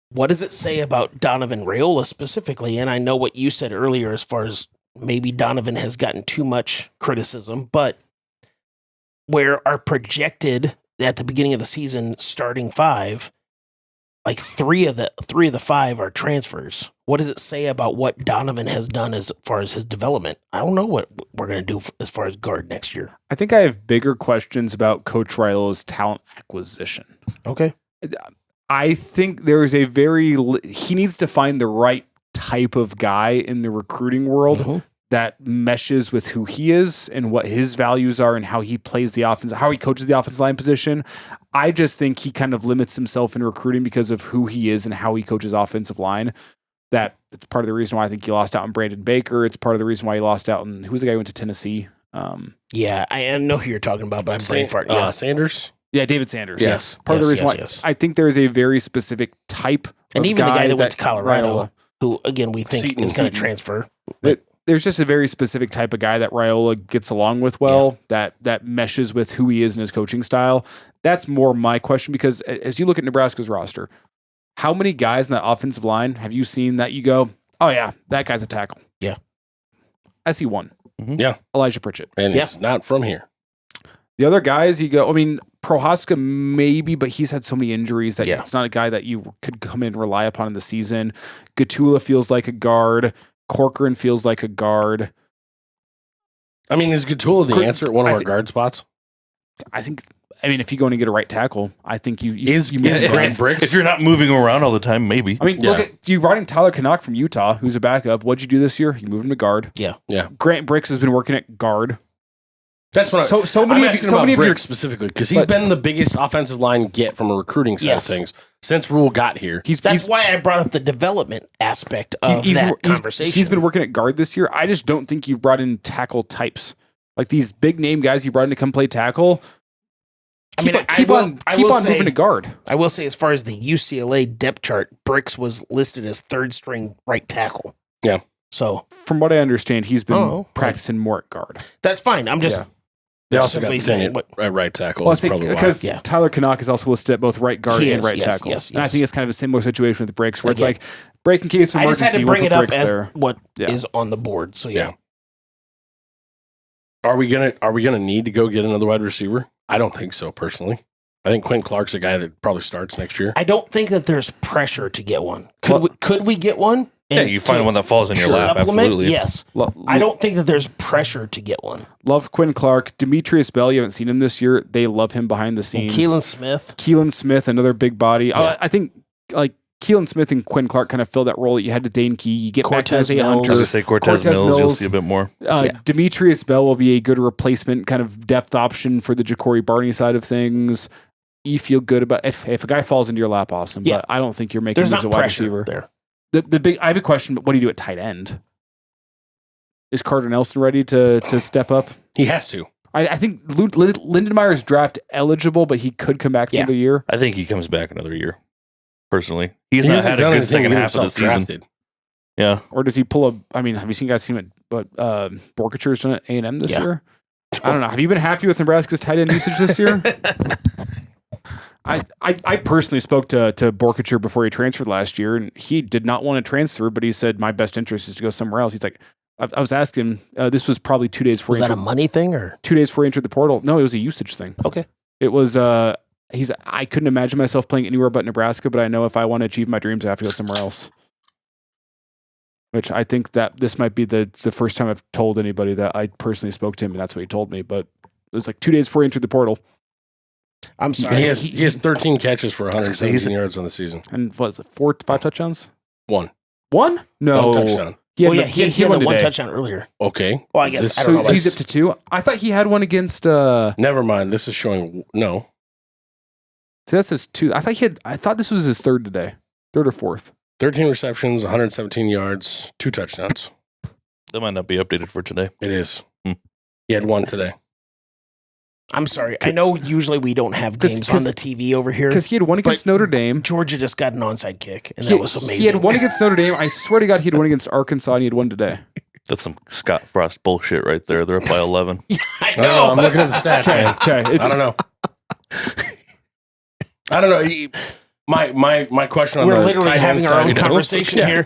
what does it say about Donovan Raiola specifically? And I know what you said earlier as far as maybe Donovan has gotten too much criticism, but where our projected at the beginning of the season starting five, like three of the five are transfers. What does it say about what Donovan has done as far as his development? I don't know what we're going to do as far as guard next year. I think I have bigger questions about Coach Raiola's talent acquisition. Okay. I think there is he needs to find the right type of guy in the recruiting world that meshes with who he is and what his values are and how he plays the offense, how he coaches the offensive line position. I just think he kind of limits himself in recruiting because of who he is and how he coaches offensive line. That's part of the reason why I think he lost out on Brandon Baker. It's part of the reason why he lost out on, who was the guy who went to Tennessee? Yeah, I know who you're talking about, but I'm brain farting. Yeah. Sanders? Yeah, David Sanders. Yes. Part of the reason why I think there is a very specific type and of even the guy that went to Raiola, Colorado, who, again, we think Seton. is going to transfer. There's just a very specific type of guy that Raiola gets along with well, that meshes with who he is in his coaching style. That's more my question, because as you look at Nebraska's roster, how many guys in that offensive line have you seen that you go, oh yeah, that guy's a tackle? Yeah. I see one. Yeah. Elijah Pritchett. And it's not from here. The other guys, you go, I mean, Prohaska maybe, but he's had so many injuries that it's not a guy that you could come in and rely upon in the season. Gatula feels like a guard. Corcoran feels like a guard. I mean, is Gatula the answer at one of our guard spots? I mean, if you go in and get a right tackle, I think you move Grant Bricks. If you're not moving around all the time, maybe. I mean, look at you brought in Tyler Canuck from Utah, who's a backup. What'd you do this year? You moved him to guard. Yeah. Grant Bricks has been working at guard. That's what so many of Bricks specifically, because he's been the biggest offensive line get from a recruiting side of things since Rule got here. That's why I brought up the development aspect of that conversation. He's been working at guard this year. I just don't think you've brought in tackle types. Like these big name guys you brought in to come play tackle. Keep on moving to guard. I will say, as far as the UCLA depth chart, Bricks was listed as third string right tackle. Yeah. So from what I understand, he's been practicing more at guard. That's fine. I'm just they also got saying right tackle. Well, because Tyler Canuck is also listed at both right guard and right tackle. Yes. And I think it's kind of a similar situation with Bricks, where it's like break in case of emergency. I just had to bring it up as there. what is on the board. So yeah. Are we gonna need to go get another wide receiver? I don't think so, personally. I think Quinn Clark's a guy that probably starts next year. I don't think that there's pressure to get one. Could we get one? Yeah, you find one that falls in your lap. Absolutely. Yes. I don't think that there's pressure to get one. Love Quinn Clark. Demetrius Bell, you haven't seen him this year. They love him behind the scenes. Keelan Smith, another big body. Yeah. I think like Keelan Smith and Quinn Clark kind of fill that role that you had to Dane Key. You get Cortez back to Mills. Hunter. I was say Cortez Mills, you'll see a bit more. Demetrius Bell will be a good replacement, kind of depth option for the Ja'Cory Barney side of things. You feel good about if a guy falls into your lap, awesome. Yeah. But I don't think you're making moves a wide receiver there. I have a question, but what do you do at tight end? Is Carter Nelson ready to step up? He has to. I think Lindenmeyer is draft eligible, but he could come back for another year. I think he comes back another year. Personally, he's not had a good second half of the season. Yeah, or does he pull a? I mean, have you seen guys see him at Borkacher's done at A&M this year? I don't know. Have you been happy with Nebraska's tight end usage this year? I personally spoke to Borkacher before he transferred last year, and he did not want to transfer, but he said my best interest is to go somewhere else. He's like, I was asking him, this was probably 2 days before. Was that a money thing or 2 days before he entered the portal? No, it was a usage thing. Okay, it was. I couldn't imagine myself playing anywhere but Nebraska, but I know if I want to achieve my dreams, I have to go somewhere else. Which I think that this might be the first time I've told anybody that I personally spoke to him, and that's what he told me. But it was like 2 days before he entered the portal. I'm sorry. He has 13 catches for 117 yards on the season. And what is it, 4-5 touchdowns? One? No. One touchdown. He had the one touchdown earlier. Okay. Well, I guess I don't know. So he's up to 2. I thought he had one against. Never mind. This is showing no. See, that's his 2. I thought this was his 3rd today, 3rd or 4th. 13 receptions, 117 yards, 2 touchdowns. That might not be updated for today. It is. He had one today. I'm sorry. I know usually we don't have games on the TV over here. Because he had one against Notre Dame. Georgia just got an onside kick, and that was amazing. He had one against Notre Dame. I swear to God, he had one against Arkansas, and he had one today. That's some Scott Frost bullshit right there. They're up by 11. I No, know. I'm looking at the stats, man. Okay. I don't know. I don't know. My question on We're the literally tight having end our side, own conversation here.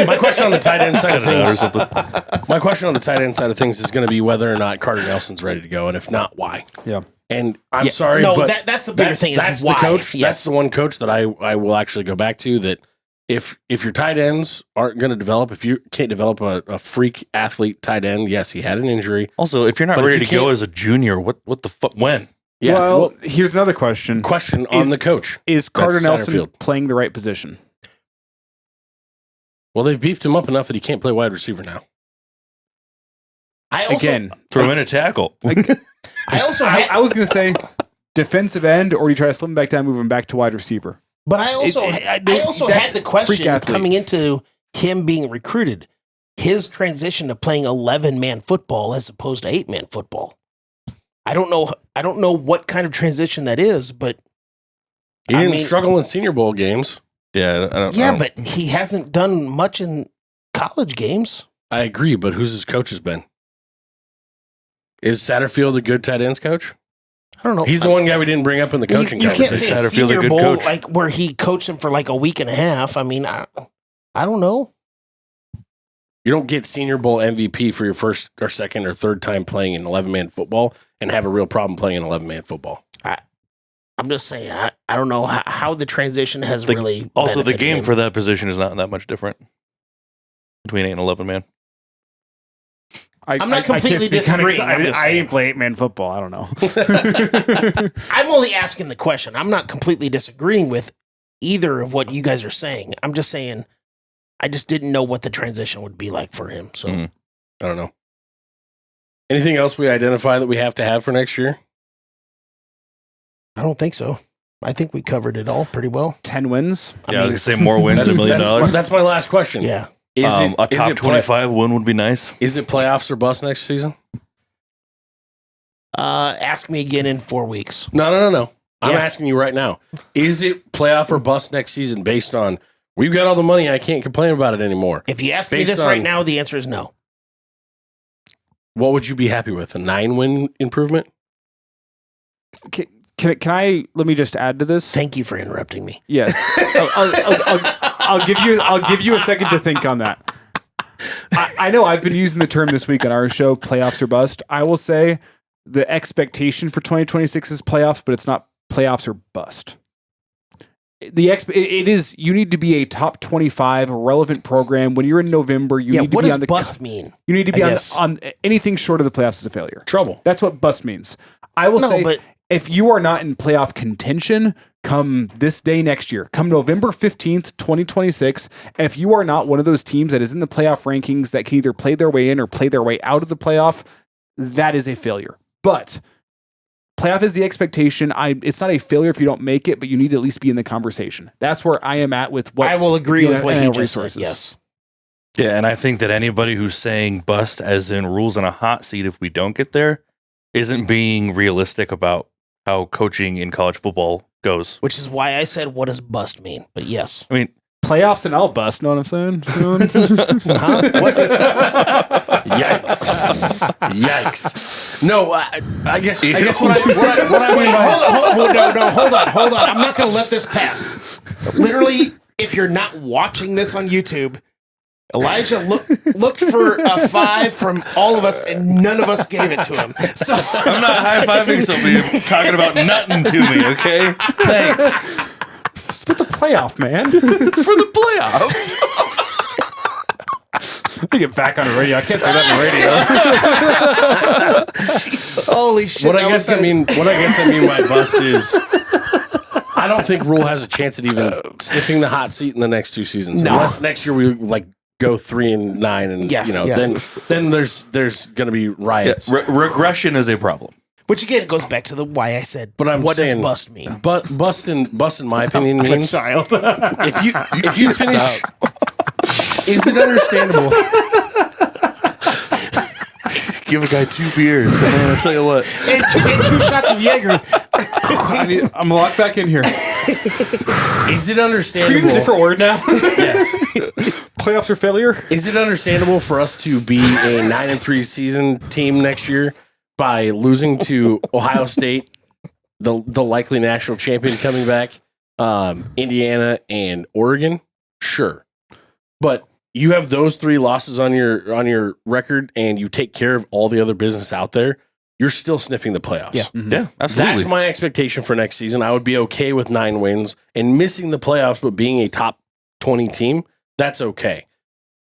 My question on the tight end side of Cut it out or things. something. My question on the tight end side of things is going to be whether or not Carter Nelson's ready to go, and if not, why. Yeah. And I'm sorry, no, but that's the bigger thing. That's Is why. the coach. Yes. That's the one coach that I will actually go back to. That if your tight ends aren't going to develop, if you can't develop a freak athlete tight end, yes, he had an injury. Also, if you're not But if ready you to go can't- as a junior, what the fuck? When? Yeah. Well, here's another question. Question on Is- the coach. Is Carter center Nelson field. playing the right position? Well, they've beefed him up enough that he can't play wide receiver now. I also, Again, Throw in a tackle. I also, I was going to say defensive end, or you try to slim him back down, move him back to wide receiver. but I also had the freak question athlete. coming into him being recruited. His transition to playing 11-man football as opposed to 8-man football. I don't know what kind of transition that is, but He didn't struggle in Senior Bowl games. Yeah, I don't. but he hasn't done much in college games. I agree, but who's his coach has been? Is Satterfield a good tight ends coach? I don't know. He's the one guy we didn't bring up in the coaching You can't conversation. say a Satterfield a Senior good Bowl coach. like where he coached him for like a week and a half. I mean, I don't know. You don't get Senior Bowl MVP for your first or second or third time playing in 11-man football and have a real problem playing in 11-man football. I'm just saying, I don't know how the transition has really. Also, the benefited game him. for that position is not that much different between 8 and 11 man. I'm not completely disagreeing. I'm just I saying. ain't play 8-man football. I don't know. I'm only asking the question. I'm not completely disagreeing with either of what you guys are saying. I'm just saying, I just didn't know what the transition would be like for him. So Mhm. I don't know. Anything else we identify that we have to have for next year? I don't think so. I think we covered it all pretty well. 10 wins. Yeah, I was gonna say more wins than $1 million. That's my last question. Yeah. Is A top is 25 win would be nice. Is it playoffs or bust next season? Ask me again in 4 weeks. No. I'm Yeah. asking you right now. Is it playoff or bust next season based on we've got all the money, I can't complain about it anymore? If you ask me Based this right on- now, the answer is no. What would you be happy with? A 9-win improvement? Can I let me just add to this? Thank you for interrupting me. Yes. I'll give you a second to think on that. I know I've been using the term this week on our show, playoffs or bust. I will say the expectation for 2026 is playoffs, but it's not playoffs or bust. It is, you need to be a top 25 relevant program. When you're in November, you need to what be does on the bust mean? You need to I be guess. on anything short of the playoffs is a failure. Trouble. That's what bust means. I will No, say, but- if you are not in playoff contention come this day next year, come November 15th, 2026, if you are not one of those teams that is in the playoff rankings that can either play their way in or play their way out of the playoff, that is a failure. But playoff is the expectation. It's not a failure if you don't make it, but you need to at least be in the conversation. That's where I am at with what I will agree the with what he NIL just said. resources. Yes. Yeah, and I think that anybody who's saying bust as in rules on a hot seat if we don't get there isn't being realistic about how coaching in college football goes. Which is why I said, what does bust mean? But yes. I mean, Playoffs and I'll bust, know what I'm saying? Huh? What? Yikes. No, I guess what I mean by Hold on. I'm not going to let this pass. Literally, if you're not watching this on YouTube, Elijah looked for a 5 from all of us, and none of us gave it to him. So I'm not high-fiving somebody. I'm talking about nothing to me, okay? Thanks. It's for the playoff, man. It's for the playoff. Let me get back on the radio. I can't say that on the radio. holy shit! What I guess I mean by bust is I don't think Rule has a chance at even sniffing the hot seat in the next 2 seasons. No. Unless next year we go 3-9 and then there's going to be riots. Regression is a problem. Which again goes back to the why I said. But I'm what saying, does bust mean? But bust in my opinion means Child. if you finish, is it understandable? Give a guy 2 beers, man. I'll tell you what. And two shots of Jaeger. I'm locked back in here. Is it Can understandable? we use a different word now? Yes. Playoffs are failure? Is it understandable for us to be a 9-3 season team next year by losing to Ohio State, the likely national champion coming back, Indiana and Oregon? Sure. But you have those 3 losses on your record and you take care of all the other business out there, you're still sniffing the playoffs. Yeah. Mm-hmm. Yeah, absolutely. That's my expectation for next season. I would be okay with 9 wins and missing the playoffs, but being a top 20 team, that's okay.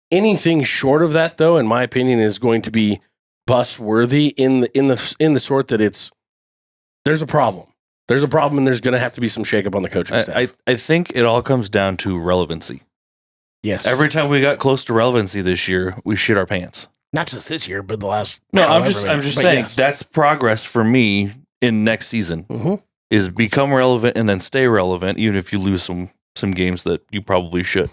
Anything short of that, though, in my opinion, is going to be bust worthy in the sort that there's a problem. There's a problem, and there's going to have to be some shakeup on the coaching staff. I think it all comes down to relevancy. Yes. Every time we got close to relevancy this year, we shit our pants. Not just this year, but the last. No, I'm however just many. saying Yes. that's progress for me in next season. Mhm. Is become relevant and then stay relevant, even if you lose some games that you probably should.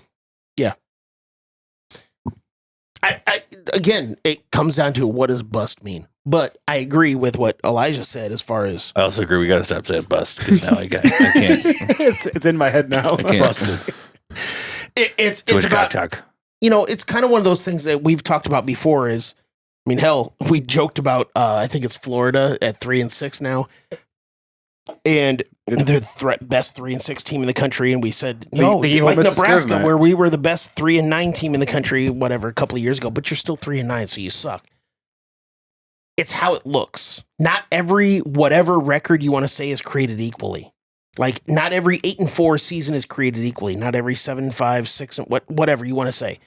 Again, it comes down to what does bust mean. But I agree with what Elijah said as far as I also agree we got to stop saying bust because now I can't. It's in my head now. I can't. it's Twitch about cock. it's kind of one of those things that we've talked about before. Is I mean, hell, we joked about I think it's Florida at 3-6 now, and they're the best 3-6 team in the country. And we said, no, they gave like Ole Miss a scare Nebraska, tonight. where we were the best 3-9 team in the country, whatever, a couple of years ago. But you're still 3-9, so you suck. It's how it looks. Not every whatever record you want to say is created equally. Like not every 8-4 season is created equally. Not every 7-5, 6, whatever you want to say.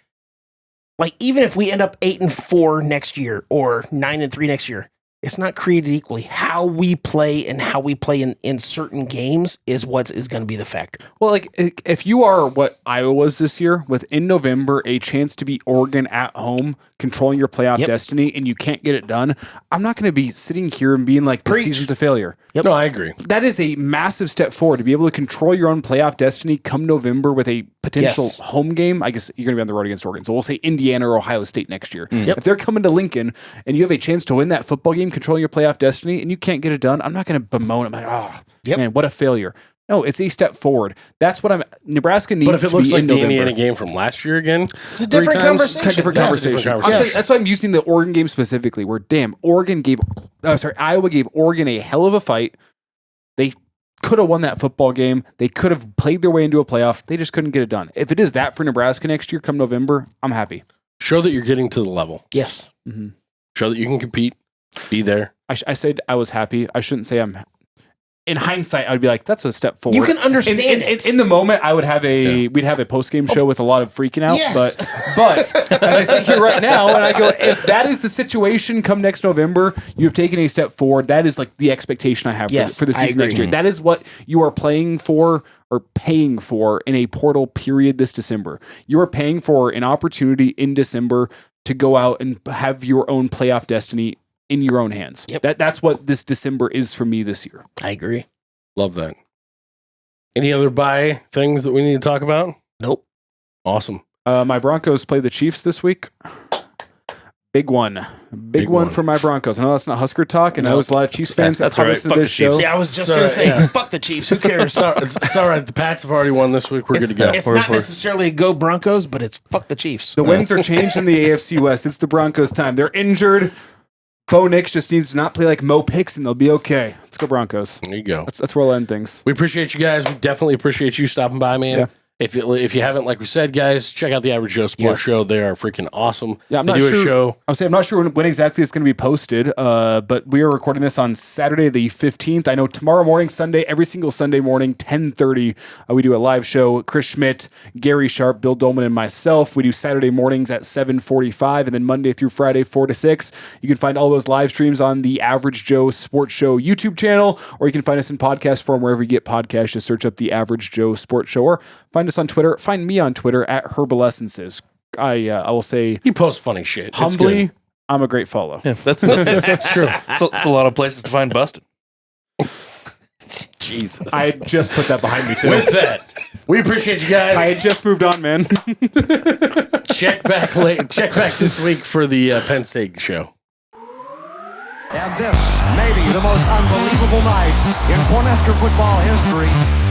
Like even if we end up 8-4 next year or 9-3 next year, it's not created equally. How we play and how we play in certain games is what is going to be the factor. Well, like if you are what Iowa was this year, with in November a chance to beat Oregon at home, controlling your playoff destiny, and you can't get it done, I'm not going to be sitting here and being like, this season's a failure. Yep. No, I agree. That is a massive step forward to be able to control your own playoff destiny come November with a potential home game. I guess you're going to be on the road against Oregon. So we'll say Indiana or Ohio State next year. If they're coming to Lincoln and you have a chance to win that football game, controlling your playoff destiny, and you can't get it done, I'm not going to bemoan. I'm like, man, what a failure. No, it's a step forward. That's what Nebraska needs But if it to looks be like in the November. Indiana game from last year again, It's a different conversation. Different Yes. conversation. Different conversation. That's why I'm using the Oregon game specifically, where Iowa gave Oregon a hell of a fight. They could have won that football game. They could have played their way into a playoff. They just couldn't get it done. If it is that for Nebraska next year, come November, I'm happy. show that you're getting to the level. Yes. Show that you can compete. Be there. I said I was happy. I shouldn't say I'm. In hindsight, I would be like, that's a step forward. You can understand it. In the moment, I would have we'd have a post game show with a lot of freaking out. Yes. But as I sit here right now and I go, if that is the situation come next November, you have taken a step forward. That is like the expectation I have Yes, for the I season next agree. year. That is what you are playing for or paying for in a portal period this December. You are paying for an opportunity in December to go out and have your own playoff destiny in your own hands. Yep. That's what this December is for me this year. I agree. Love that. Any other bye things that we need to talk about? Nope. Awesome. My Broncos play the Chiefs this week. Big one. Big one for my Broncos. I know that's not Husker talk, and I know there's a lot of Chiefs fans that's that all right. listen Fuck to the this show. Chiefs. Yeah, I was just going to say, fuck the Chiefs. Who cares? It's all right. The Pats have already won this week. We're good to go. It's not necessarily go Broncos, but it's fuck the Chiefs. The winds are changed in the AFC West. It's the Broncos' time. They're injured. Bo Nix just needs to not play like Mo Picks, and they'll be okay. Let's go Broncos. There you go. That's where I'll end things. We appreciate you guys. We definitely appreciate you stopping by, man. Yeah. If you haven't, like we said, guys, check out the Average Joe Sports Show. They are freaking awesome. Yeah, I'm they not do sure. a show. I'm not sure when exactly it's going to be posted, but we are recording this on Saturday the 15th. I know tomorrow morning, Sunday, every single Sunday morning, 10:30, we do a live show. Chris Schmidt, Gary Sharp, Bill Dolman, and myself. We do Saturday mornings at 7:45, and then Monday through Friday, 4 to 6. You can find all those live streams on the Average Joe Sports Show YouTube channel, or you can find us in podcast form wherever you get podcasts. Just search up the Average Joe Sports Show, or find us on Twitter. Find me on Twitter at Herbal Essences. I will say He posts funny shit. It's humbly, good. I'm a great follow. Yeah, that's It's true. it's a lot of places to find busted. Jesus. I just put that behind me too. With that, we appreciate you guys. I had just moved on, man. Check back this week for the Penn State show. And this may be the most unbelievable night in Cornhusker football history.